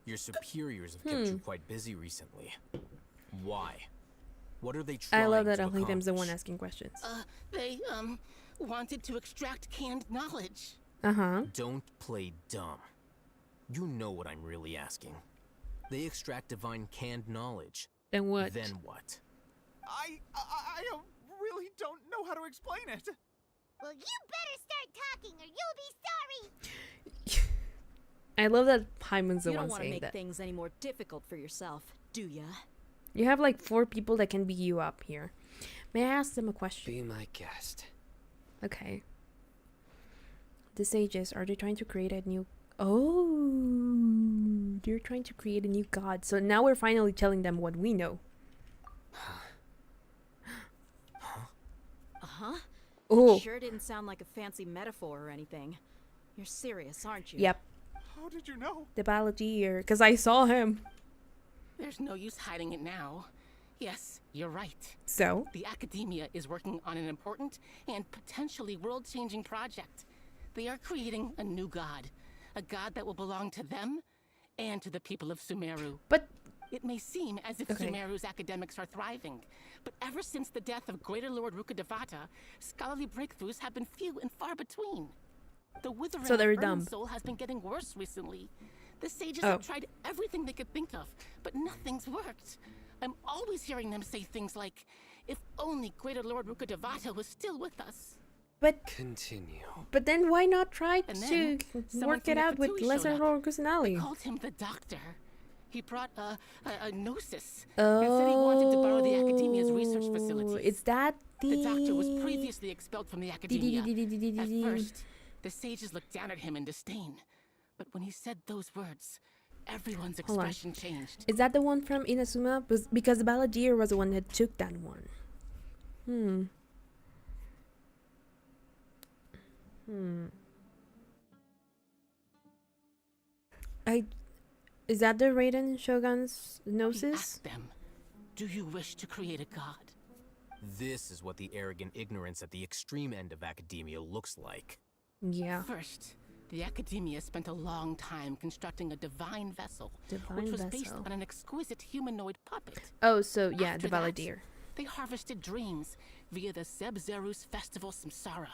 F: your superiors have kept you quite busy recently. Why? What are they trying
A: I love that
F: to
A: Al-Haytham's the one
F: accomplish?
A: asking questions.
K: They, wanted to extract canned knowledge.
A: Uh-huh.
F: Don't play dumb. You know what I'm really asking. They extract divine canned knowledge.
A: Then what?
F: Then what?
G: I really don't know how to explain it.
C: Well, you better start talking or you'll be sorry.
A: I love that Paimon's the
H: You don't
A: one
H: want to
A: saying
H: make
A: that.
H: things any more difficult for yourself, do ya?
A: You have like 4 people that can beat you up here. May I ask them a question?
B: Be my guest.
A: Okay. The sages, are they trying to create a new... Oh, they're trying to create a new god. So now we're finally telling them what we know.
H: Uh-huh.
A: Oh,
H: Sure didn't sound like a fancy metaphor or anything. You're serious, aren't you?
A: yep.
G: How did you know?
A: The Balladeer, because I saw him.
K: There's no use hiding it now. Yes, you're right.
A: So?
K: The Academia is working on an important and potentially world-changing project. They are creating a new god. A god that will belong to them and to the people of Sumeru.
A: But
K: it may seem as if Sumeru's academics are thriving, but ever since the death of Greater Lord Rukkhadevata, scholarly breakthroughs have been few and far between. The withering
A: So they're
K: of Earth
A: dumb.
K: Soul has been getting worse recently. The sages have tried everything they could think of, but nothing's worked. I'm always hearing them say things like, if only Greater Lord Rukkhadevata was still with us.
A: But
B: continue.
A: But then why not try
K: And
A: to
K: then, someone
A: work
K: from
A: it
K: the
A: out with
K: Fatui
A: Lesser
K: showed up.
A: Lord
K: They
A: Kusanali?
K: called him the Doctor. He brought a gnosis and said he wanted to borrow the Academia's research facilities.
A: Is that
K: The Doctor was previously expelled from the Academia. At
A: the...
K: first, the sages looked down at him in disdain. But when he said those words, everyone's
A: Hold on.
K: expression changed.
A: Is that the one from Inazuma? Because the Balladeer was the one that took that one. Is that the Raiden Shogun's
K: He
A: gnosis?
K: asked them, do you wish to create a god?
F: This is what the arrogant ignorance at the extreme end of academia looks like.
A: Yeah.
K: First, the Academia spent a long time constructing a divine vessel,
A: Divine
K: which was based
A: vessel.
K: on an exquisite humanoid puppet.
A: Oh, so yeah,
K: After
A: the
K: that,
A: Balladeer.
K: They harvested dreams via the Zeb-Zerus Festival Samsara,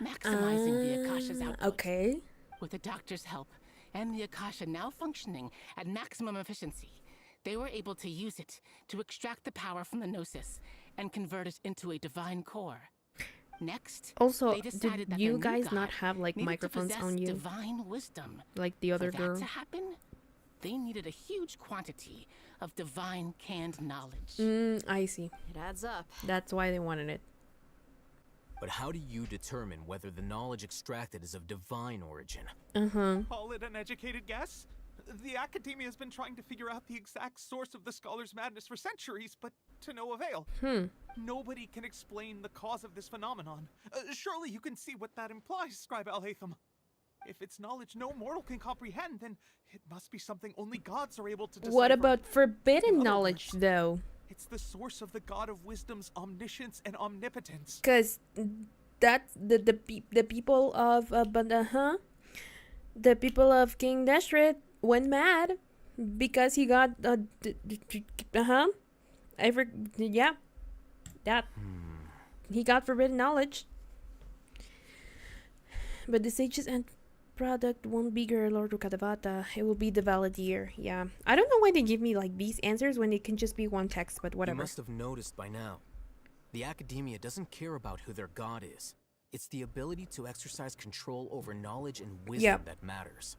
K: maximizing the Akasha's output.
A: Okay.
K: With the Doctor's help, and the Akasha now functioning at maximum efficiency, they were able to use it to extract the power from the Gnosis and convert it into a divine core. Next,
A: Also,
K: they decided
A: did
K: that
A: you
K: their new
A: guys
K: god
A: not have like
K: needed to
A: microphones
K: possess
A: on you
K: divine wisdom.
A: like the other
K: For
A: girl?
K: that to happen, they needed a huge quantity of divine canned knowledge.
A: I see.
H: It adds up.
A: That's why they wanted it.
F: But how do you determine whether the knowledge extracted is of divine origin?
G: Call it an educated guess? The Academia has been trying to figure out the exact source of the scholar's madness for centuries, but to no avail. Nobody can explain the cause of this phenomenon. Surely you can see what that implies, Scribe Al-Haytham. If it's knowledge no mortal can comprehend, then it must be something only gods are able to decipher.
A: What about forbidden
G: In other
A: knowledge,
G: words,
A: though?
G: It's the source of the God of Wisdom's omniscience and omnipotence.
A: Because that's the people of the people of King Deshret went mad because he got he got forbidden knowledge. But the sage's end product won't be Greater Lord Rukkhadevata. It will be the Balladeer. Yeah, I don't know why they give me like these answers when it can just be one text, but whatever.
F: You must have noticed by now. The Academia doesn't care about who their god is. It's the ability to exercise control over knowledge and wisdom that matters.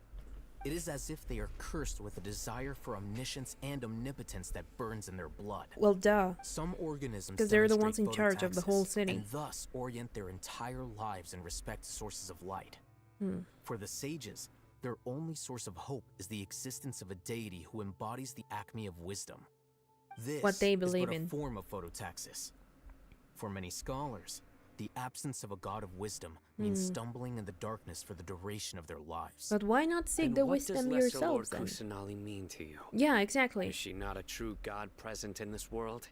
F: It is as if they are cursed with a desire for omniscience and omnipotence that burns in their blood.
A: Well, duh.
F: Some organisms
A: Because they're the ones
F: demonstrate
A: in charge of the whole
F: phototaxis,
A: city.
F: and thus orient their entire lives in respect to sources of light. For the sages, their only source of hope is the existence of a deity who embodies the acme of wisdom. This
A: What they
F: is
A: believe
F: but a
A: in.
F: form of phototaxis. For many scholars, the absence of a god of wisdom means stumbling in the darkness for the duration of their lives.
A: But why not seek
B: And
A: the
B: what
A: wisdom
B: does Lesser Lord
A: yourselves then?
B: Kusanali mean to you?
A: Yeah, exactly.
B: Is she not a true god present in this world?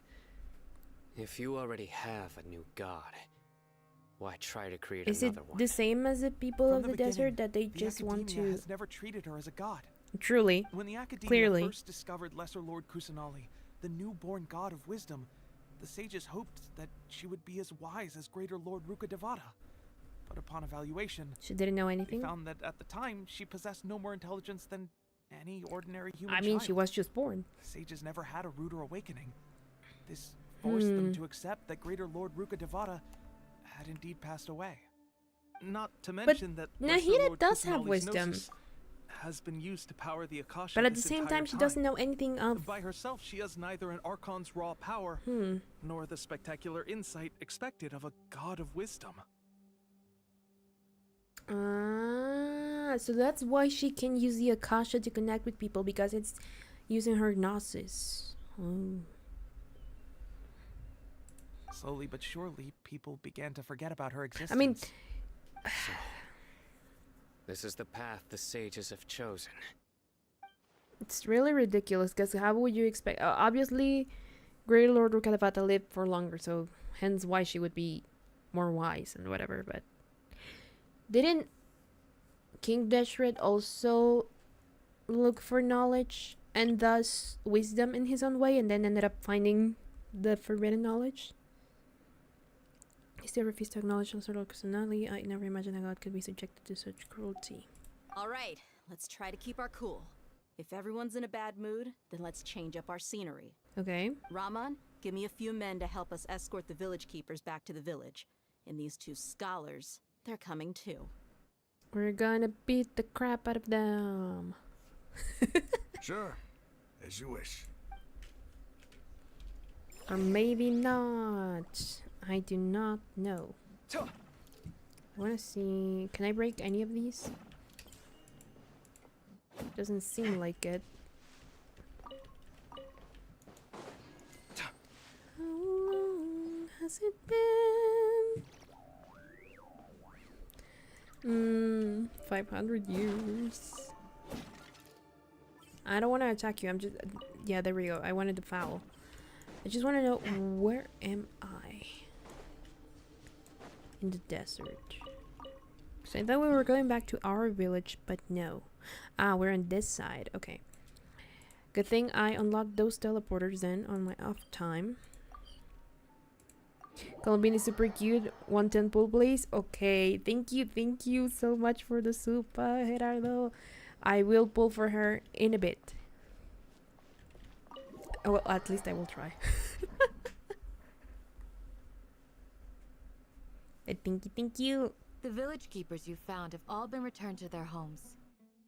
B: If you already have a new god, why try to create
A: Is it
B: another one?
A: the same as the people
G: From
A: of the desert
G: beginning,
A: that they
G: the
A: just want
G: Academia
A: to...
G: has never treated her as a god.
A: Truly.
G: When the Academia
A: Clearly.
G: first discovered Lesser Lord Kusanali, the newborn god of wisdom, the sages hoped that she would be as wise as Greater Lord Rukkhadevata. But upon evaluation,
A: She didn't know
G: they
A: anything?
G: found that at the time she possessed no more intelligence than any ordinary human
A: I mean,
G: child.
A: she was just born.
G: The sages never had a ruder awakening. This forced them to accept that Greater Lord Rukkhadevata had indeed passed away. Not to mention that Lesser
A: Nahida
G: Lord
A: does have
G: Kusanali's
A: wisdom.
G: gnosis has been used to power the Akasha.
A: But at the
G: this
A: same
G: entire
A: time, she doesn't know anything of...
G: By herself, she has neither an Archon's raw power, nor the spectacular insight expected of a god of wisdom.
A: So that's why she can use the Akasha to connect with people, because it's using her gnosis. Oh.
G: Slowly but surely, people began to forget about her existence.
A: I mean...
B: This is the path the sages have chosen.
A: It's really ridiculous, because how would you expect... obviously, Great Lord Rukadavata lived for longer, so hence why she would be more wise and whatever. But didn't King Deshret also look for knowledge and thus wisdom in his own way, and then ended up finding the forbidden knowledge? He still refused to acknowledge some sort of personality. I never imagined a god could be subjected to such cruelty.
H: Alright, let's try to keep our cool. If everyone's in a bad mood, then let's change up our scenery.
A: Okay.
H: Raman, give me a few men to help us escort the village keepers back to the village. And these two scholars, they're coming too.
A: We're gonna beat the crap out of them.
I: Sure, as you wish.
A: Or maybe not. I do not know. I wanna see... Can I break any of these? Doesn't seem like it. How long has it been? 500 years. I don't want to attack you. I'm just... yeah, there we go. I wanted to foul. I just want to know, where am I? In the desert. So I thought we were going back to our village, but no. Ah, we're on this side. Okay. Good thing I unlocked those teleporters then on my off time. Columbine is super cute. 110 pull, please. Okay. Thank you so much for the super, Gerardo. I will pull for her in a bit. Oh, well, at least I will try. Thank you.
E: The village keepers you found have all been returned to their homes,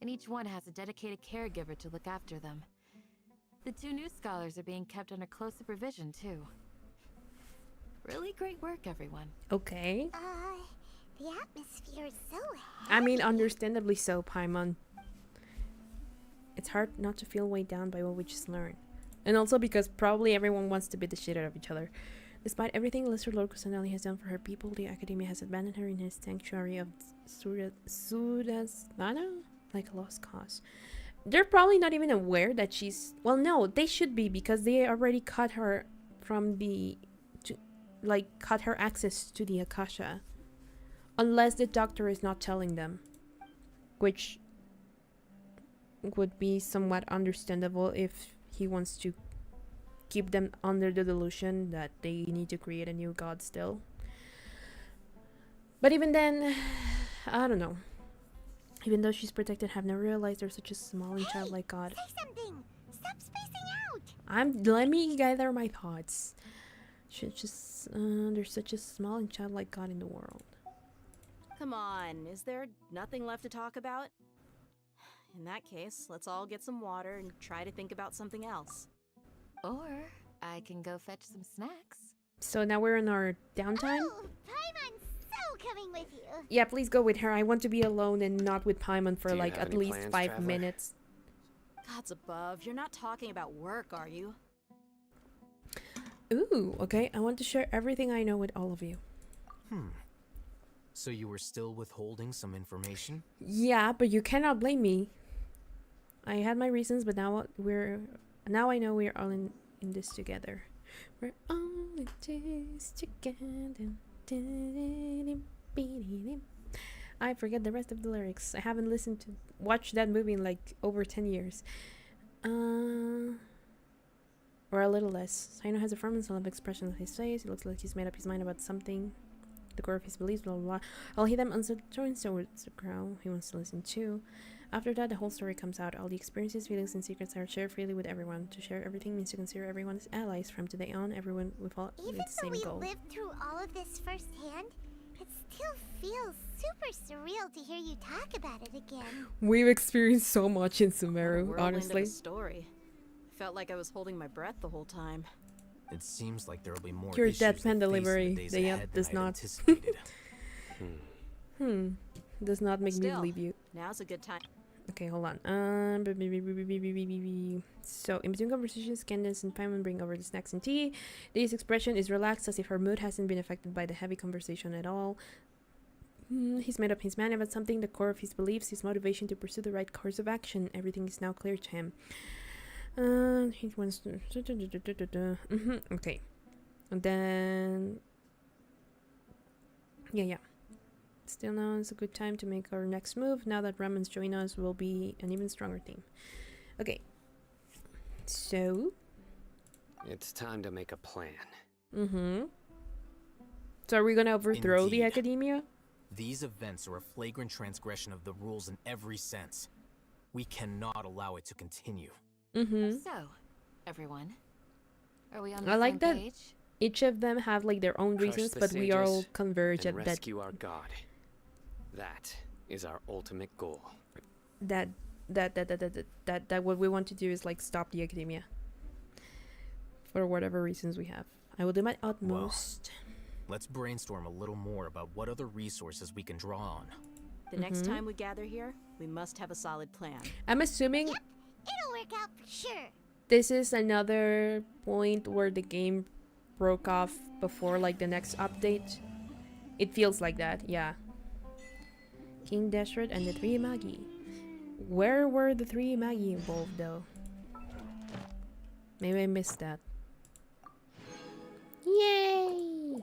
E: and each one has a dedicated caregiver to look after them. The two new scholars are being kept under close supervision, too. Really great work, everyone.
A: Okay.
C: The atmosphere is so heavy.
A: I mean, understandably so, Paimon. It's hard not to feel weighed down by what we just learned. And also because probably everyone wants to beat the shit out of each other. Despite everything Lesser Lord Kusanali has done for her people, the Academia has abandoned her in his sanctuary of Sudasvana like a lost cause. They're probably not even aware that she's... Well, no, they should be, because they already cut her from the... cut her access to the Akasha. Unless the doctor is not telling them. Which would be somewhat understandable if he wants to keep them under the delusion that they need to create a new god still. But even then, I don't know. Even though she's protected, have never realized there's such a small and childlike god.
C: Say something! Stop spacing out!
A: Let me gather my thoughts. There's such a small and childlike god in the world.
H: Come on, is there nothing left to talk about? In that case, let's all get some water and try to think about something else.
E: Or I can go fetch some snacks.
A: So now we're in our downtime?
C: Oh, Paimon's so coming with you.
A: Yeah, please go with her. I want to be alone and not with Paimon for like at least
B: plans,
A: 5
B: traveler?
A: minutes.
H: Gods above, you're not talking about work, are you?
A: Ooh, okay. I want to share everything I know with all of you.
F: So you were still withholding some information?
A: Yeah, but you cannot blame me. I had my reasons, but now I know we're all in this together. We're all in this together. I forget the rest of the lyrics. I haven't watched that movie in like over 10 years. Or a little less. Saino has a firm and solid expression on his face. It looks like he's made up his mind about something. The core of his beliefs, blah blah blah. I'll hear them answer towards the crowd he wants to listen to. After that, the whole story comes out. All the experiences, feelings, and secrets are shared freely with everyone. To share everything means to consider everyone as allies. From today on, everyone with all
C: Even
A: the same
C: though
A: goal.
C: we lived through all of this firsthand, it still feels super surreal to hear you talk about it again.
A: We've experienced so much in
H: A
A: Sumeru,
H: whirlwind of
A: honestly.
H: a story. Felt like I was holding my breath the whole time.
F: It seems like there will be more
A: Your
F: issues
A: dead
F: to
A: pen
F: face in the
A: delivery.
F: days
A: The
F: ahead
A: does
F: than I'd
A: not.
F: anticipated.
A: Does not make me
H: Still,
A: believe you.
H: now's a good time.
A: Okay, hold on. So, in between conversations, Candace and Paimon bring over the snacks and tea. Day's expression is relaxed, as if her mood hasn't been affected by the heavy conversation at all. He's made up his mind about something, the core of his beliefs, his motivation to pursue the right course of action. Everything is now clear to him. He wants to. Okay. And then. Yeah. Still now is a good time to make our next move. Now that Ramon's joined us, we'll be an even stronger team. Okay. So.
B: It's time to make a plan.
A: So are we gonna overthrow the academia?
F: These events are a flagrant transgression of the rules in every sense. We cannot allow it to continue.
E: So, everyone, are we on the
A: I like
E: same
A: that
E: page?
A: each of them have like their own
B: Crush
A: reasons,
B: the
A: but we all
B: sages
A: converge
B: and
A: at that.
B: rescue our god. That is our ultimate goal.
A: That what we want to do is like stop the academia. For whatever reasons we have. I will do my utmost.
F: Let's brainstorm a little more about what other resources we can draw on.
H: The next time we gather here, we must have a solid plan.
A: I'm assuming
C: It'll work out for sure.
A: this is another point where the game broke off before like the next update. It feels like that, yeah. King Deshret and the 3 Magi. Where were the 3 Magi involved though? Maybe I missed that. Yay!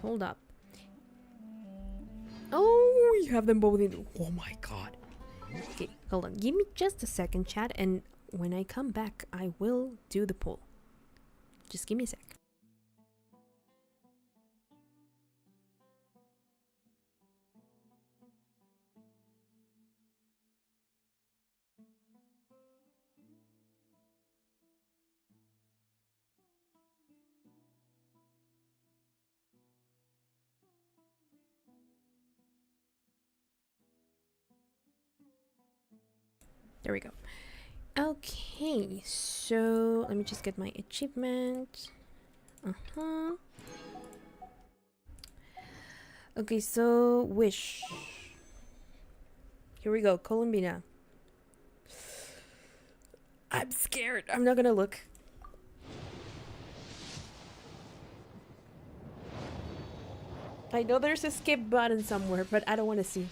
A: Hold up. Oh, you have them both in. Oh my god. Okay, hold on. Give me just a second, chat, and when I come back, I will do the poll. Just give me a sec. There we go. Okay, so let me just get my achievement. Okay, so wish. Here we go, Columbina. I'm scared. I'm not gonna look. I know there's a skip button somewhere, but I don't want to see.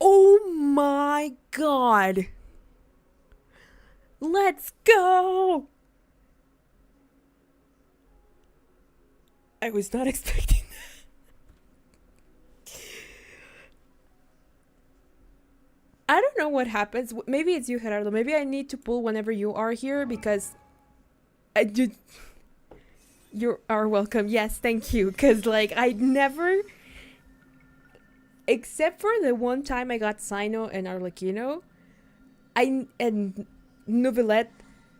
A: Oh my god! Let's go! I was not expecting that. I don't know what happens. Maybe it's you, Gerardo. Maybe I need to pull whenever you are here because I did. You are welcome. Yes, thank you. Because, like, I never. Except for the one time I got Sino and Arlecchino, and Nouvellette,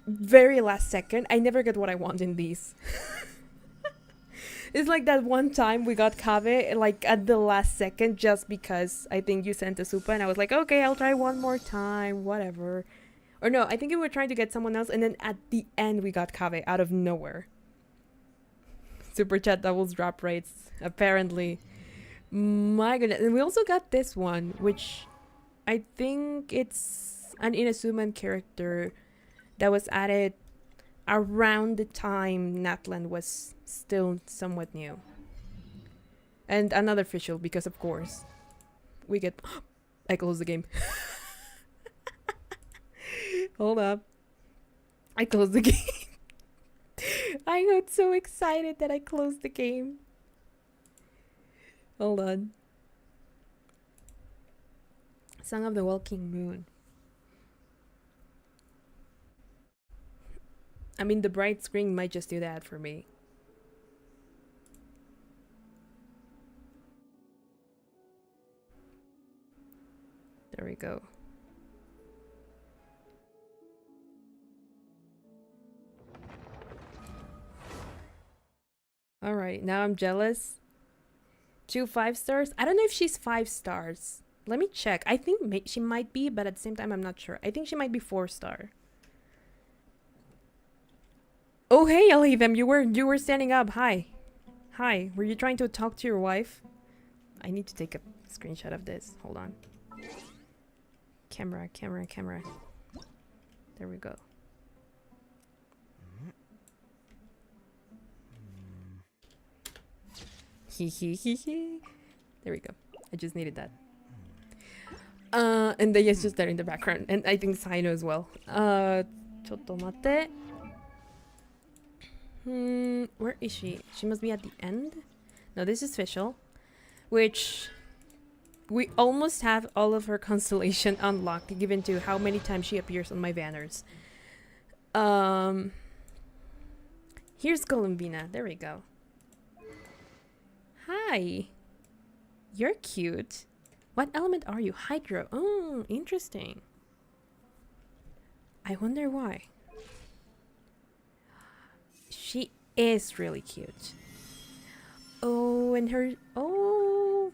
A: very last second, I never get what I want in these. It's like that one time we got KAVEH, like, at the last second, just because I think you sent a super, and I was like, okay, I'll try one more time, whatever. Or no, I think we were trying to get someone else, and then at the end we got KAVEH, out of nowhere. Super chat doubles drop rates, apparently. My goodness. And we also got this one, which I think it's an Inazuma character that was added around the time Natlan was still somewhat new. And another official, because of course we get. I closed the game. Hold up. I closed the game. I got so excited that I closed the game. Hold on. Song of the Walking Moon. I mean, the bright screen might just do that for me. There we go. Alright, now I'm jealous. 2 5 stars? I don't know if she's 5 stars. Let me check. I think she might be, but at the same time, I'm not sure. I think she might be 4 star. Oh, hey, Elhevem, you were standing up. Hi. Hi. Were you trying to talk to your wife? I need to take a screenshot of this. Hold on. Camera. There we go. There we go. I just needed that. And they is just there in the background. And I think Sino as well. Chotomate. Where is she? She must be at the end? No, this is Fischl. Which... we almost have all of her constellation unlocked, given to how many times she appears on my banners. Here's Columbina. There we go. Hi. You're cute. What element are you? Hydro. Oh, interesting. I wonder why. She is really cute. Oh, and her... oh...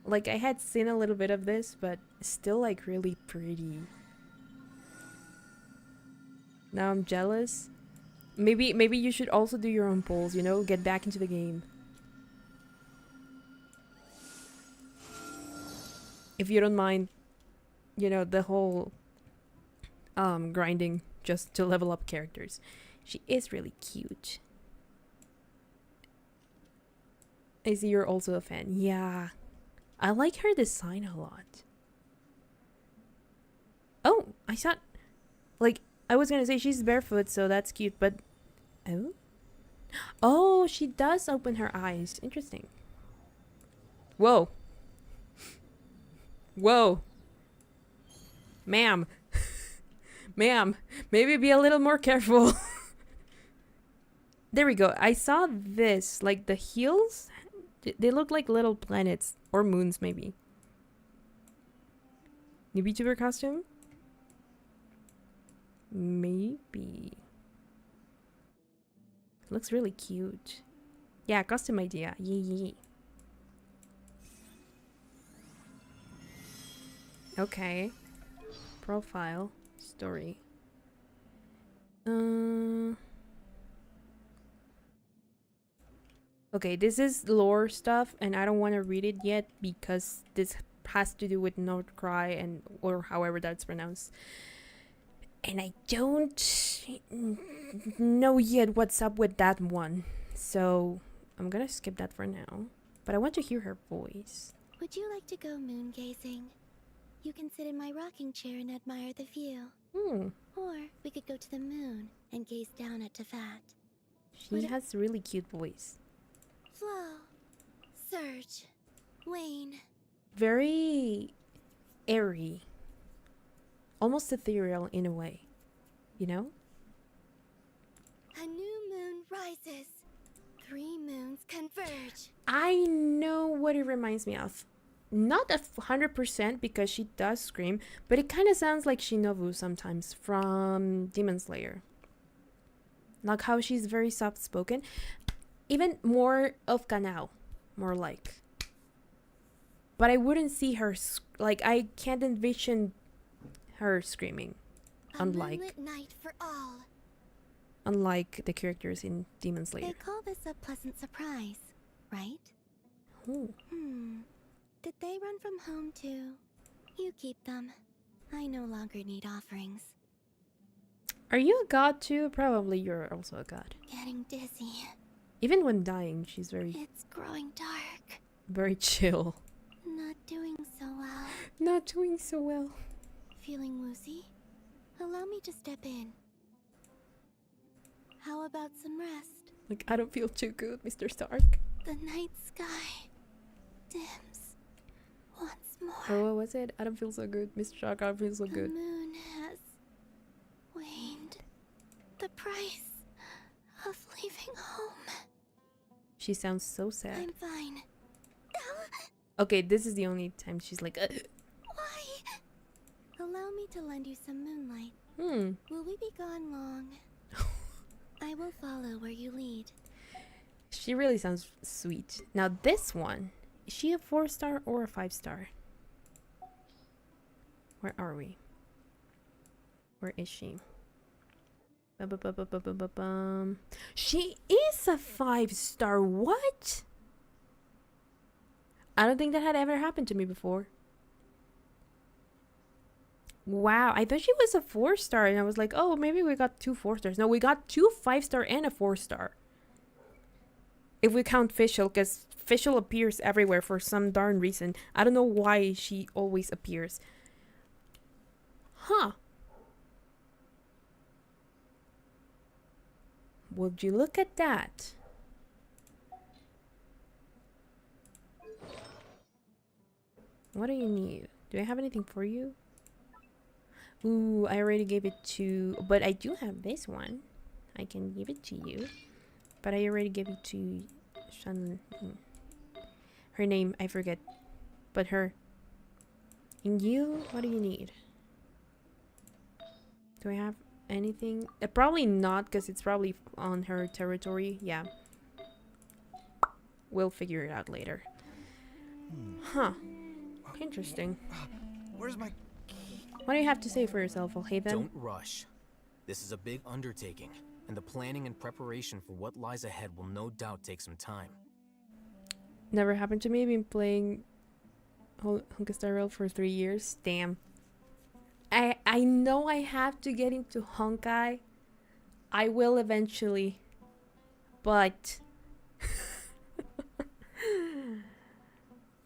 A: like, I had seen a little bit of this, but still, like, really pretty. Now I'm jealous. Maybe you should also do your own polls, you know? Get back into the game. If you don't mind, you know, the whole grinding just to level up characters. She is really cute. I see you're also a fan. Yeah. I like her design a lot. Oh, I thought... like, I was gonna say she's barefoot, so that's cute, but... oh? Oh, she does open her eyes. Interesting. Whoa. Whoa. Ma'am. Ma'am, maybe be a little more careful. There we go. I saw this. Like, the heels... they look like little planets. Or moons, maybe. New VTuber costume? Maybe. Looks really cute. Yeah, costume idea. Yee. Okay. Profile. Story. Okay, this is lore stuff, and I don't want to read it yet because this has to do with Nordcry and or however that's pronounced. And I don't know yet what's up with that one, so I'm gonna skip that for now. But I want to hear her voice.
C: Would you like to go moon gazing? You can sit in my rocking chair and admire the view. Or we could go to the moon and gaze down at Tefat.
A: She has a really cute voice.
C: Flow, surge, wane.
A: Very airy. Almost ethereal in a way. You know?
C: A new moon rises. 3 moons converge.
A: I know what it reminds me of. Not 100% because she does scream, but it kind of sounds like Shinobu sometimes from Demon Slayer. Like how she's very soft-spoken. Even more of Kanao. More like. But I wouldn't see her... like, I can't envision her screaming.
C: Moonlit night for all.
A: Unlike the characters in Demon Slayer.
C: They call this a pleasant surprise, right?
A: Ooh.
C: Did they run from home too? You keep them. I no longer need offerings.
A: Are you a god too? Probably you're also a god.
C: Getting dizzy.
A: Even when dying, she's very...
C: it's growing dark.
A: very chill.
C: Not doing so well.
A: Not doing so well.
C: Feeling woozy? Allow me to step in. How about some rest?
A: Like, I don't feel too good, Mr. Stark.
C: The night sky dims once more.
A: Oh, what was it? I don't feel so good, Mr. Stark. I don't feel so good.
C: The moon has waned. The price of leaving home.
A: She sounds so sad.
C: I'm fine.
A: Okay, this is the only time she's like...
C: Why? Allow me to lend you some moonlight. Will we be gone long? I will follow where you lead.
A: She really sounds sweet. Now this one, is she a 4-star or a 5-star? Where are we? Where is she? She is a 5-star. What? I don't think that had ever happened to me before. Wow, I thought she was a 4-star, and I was like, oh, maybe we got 2 4-stars. No, we got 2 5-star and a 4-star. If we count Fischl, because official appears everywhere for some darn reason. I don't know why she always appears. Huh. Would you look at that? What do you need? Do I have anything for you? Ooh, I already gave it to... But I do have this one. I can give it to you. But I already gave it to... Shan... Her name, I forget. But her. And you, what do you need? Do I have anything? Probably not, because it's probably on her territory. Yeah. We'll figure it out later. Huh. Interesting.
F: Where's my...
A: What do you have to say for yourself, Alhaven?
F: Don't rush. This is a big undertaking, and the planning and preparation for what lies ahead will no doubt take some time.
A: Never happened to me. Been playing Honkai Rail for 3 years. Damn. I know I have to get into Honkai. I will eventually. But...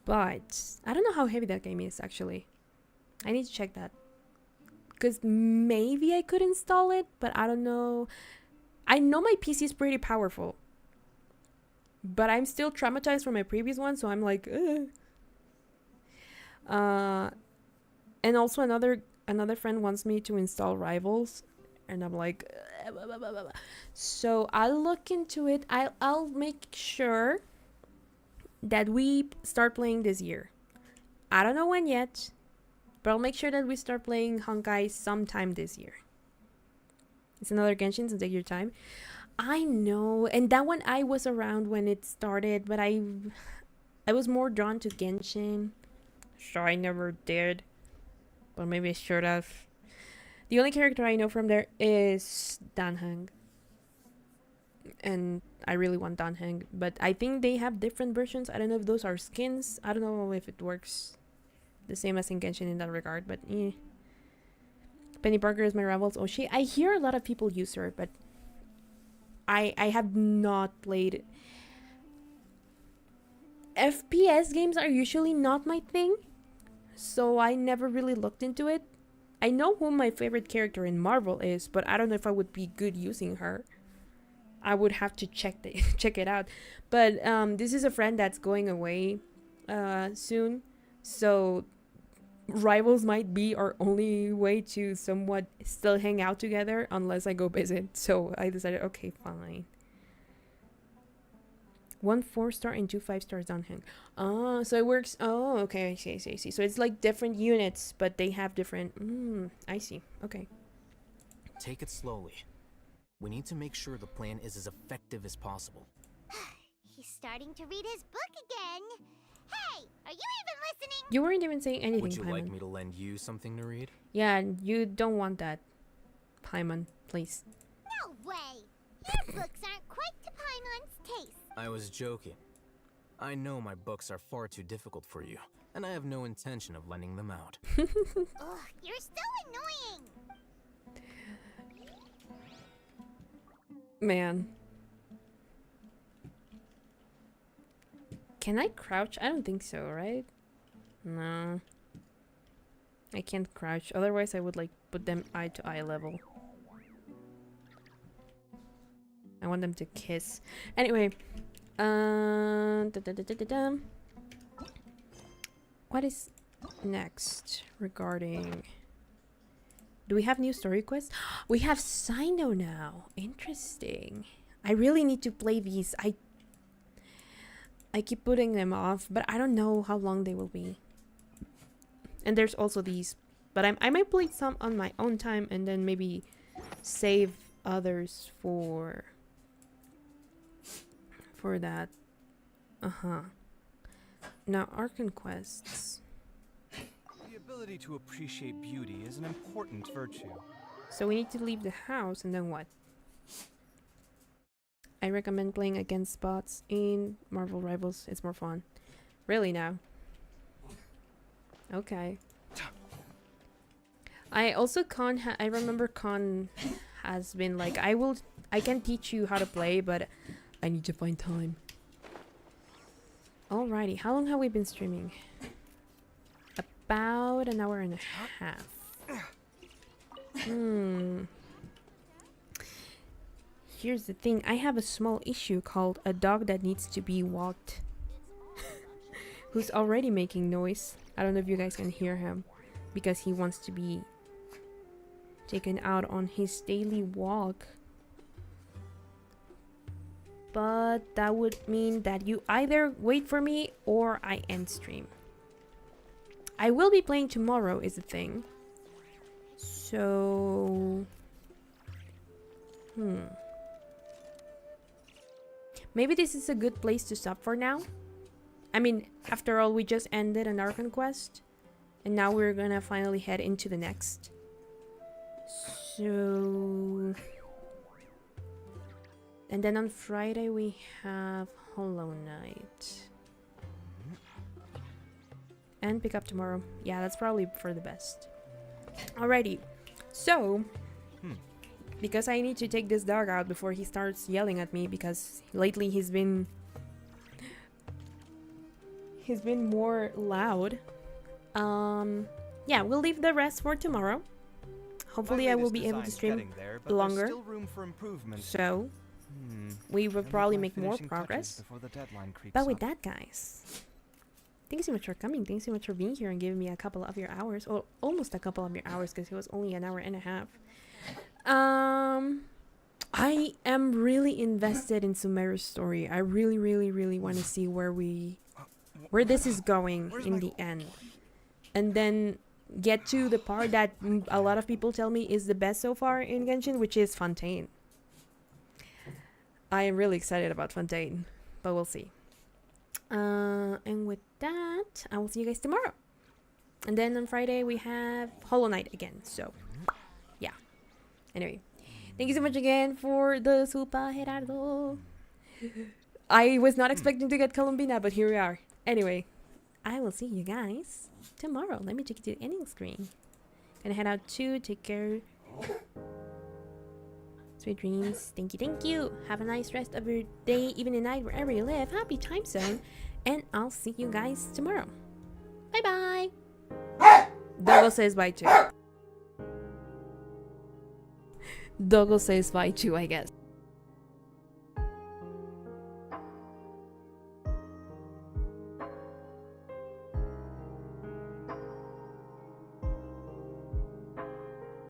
A: But I don't know how heavy that game is, actually. I need to check that. Because maybe I could install it, but I don't know. I know my PC is pretty powerful. But I'm still traumatized from my previous one, so I'm like, ugh. And also another friend wants me to install Rivals, and I'm like, blah, blah, blah, blah. So I'll look into it. I'll make sure that we start playing this year. I don't know when yet, but I'll make sure that we start playing Honkai sometime this year. It's another Genshin, so take your time. I know, and that one I was around when it started, but I was more drawn to Genshin, so I never did. But maybe I should have. The only character I know from there is Danheng. And I really want Danheng, but I think they have different versions. I don't know if those are skins. I don't know if it works the same as in Genshin in that regard, but eh. Penny Parker is my Rivals Oshi. I hear a lot of people use her, but I have not played. FPS games are usually not my thing, so I never really looked into it. I know who my favorite character in Marvel is, but I don't know if I would be good using her. I would have to check it out. But this is a friend that's going away soon, so Rivals might be our only way to somewhat still hang out together unless I go visit. So I decided, okay, fine. 1 4-star and 2 5-stars on hang. Oh, so it works. Oh, okay, I see. So it's like different units, but they have different. I see. Okay.
F: Take it slowly. We need to make sure the plan is as effective as possible.
C: He's starting to read his book again. Hey, are you even listening?
A: You weren't even saying anything,
F: Would you
A: Paimon.
F: like me to lend you something to read?
A: Yeah, you don't want that, Paimon, please.
C: No way. Your books aren't quite to Paimon's taste.
F: I was joking. I know my books are far too difficult for you, and I have no intention of lending them out.
C: Ugh, you're so annoying.
A: Man. Can I crouch? I don't think so, right? No. I can't crouch. Otherwise, I would like put them eye to eye level. I want them to kiss. Anyway. What is next regarding... Do we have new story quests? We have Sino now. Interesting. I really need to play these. I keep putting them off, but I don't know how long they will be. And there's also these. But I might play some on my own time and then maybe save others for that. Now, Archon quests.
L: The ability to appreciate beauty is an important virtue.
A: So we need to leave the house and then what? I recommend playing against bots in Marvel Rivals. It's more fun. Really now? Okay. I also I remember Con has been like, I can teach you how to play, but I need to find time. Alrighty, how long have we been streaming? About an hour and a half. Here's the thing, I have a small issue called a dog that needs to be walked. Who's already making noise. I don't know if you guys can hear him. Because he wants to be taken out on his daily walk. But that would mean that you either wait for me or I end stream. I will be playing tomorrow is the thing. So... maybe this is a good place to stop for now. I mean, after all, we just ended an Archon quest. And now we're gonna finally head into the next. So... and then on Friday we have Hollow Knight. And pick up tomorrow. Yeah, that's probably for the best. Alrighty. So... because I need to take this dog out before he starts yelling at me, because lately he's been more loud. Yeah, we'll leave the rest for tomorrow. Hopefully I will be able to stream longer. So we will probably make more progress. But with that, guys, thank you so much for coming. Thanks so much for being here and giving me a couple of your hours, or almost a couple of your hours, because it was only an hour and a half. I am really invested in Sumeru's story. I really want to see where this is going in the end, and then get to the part that a lot of people tell me is the best so far in Genshin, which is Fontaine. I am really excited about Fontaine, but we'll see. And with that, I will see you guys tomorrow, and then on Friday we have Hollow Knight again. So yeah. Anyway, thank you so much again for the Super Gerardo. I was not expecting to get Colombina, but here we are. Anyway, I will see you guys tomorrow. Let me take you to the ending screen. Gonna head out too. Take care. Sweet dreams. Thank you. Have a nice rest of your day, even at night, wherever you live. Happy time zone. And I'll see you guys tomorrow. Bye bye. Doggo says bye too. Doggo says bye too, I guess.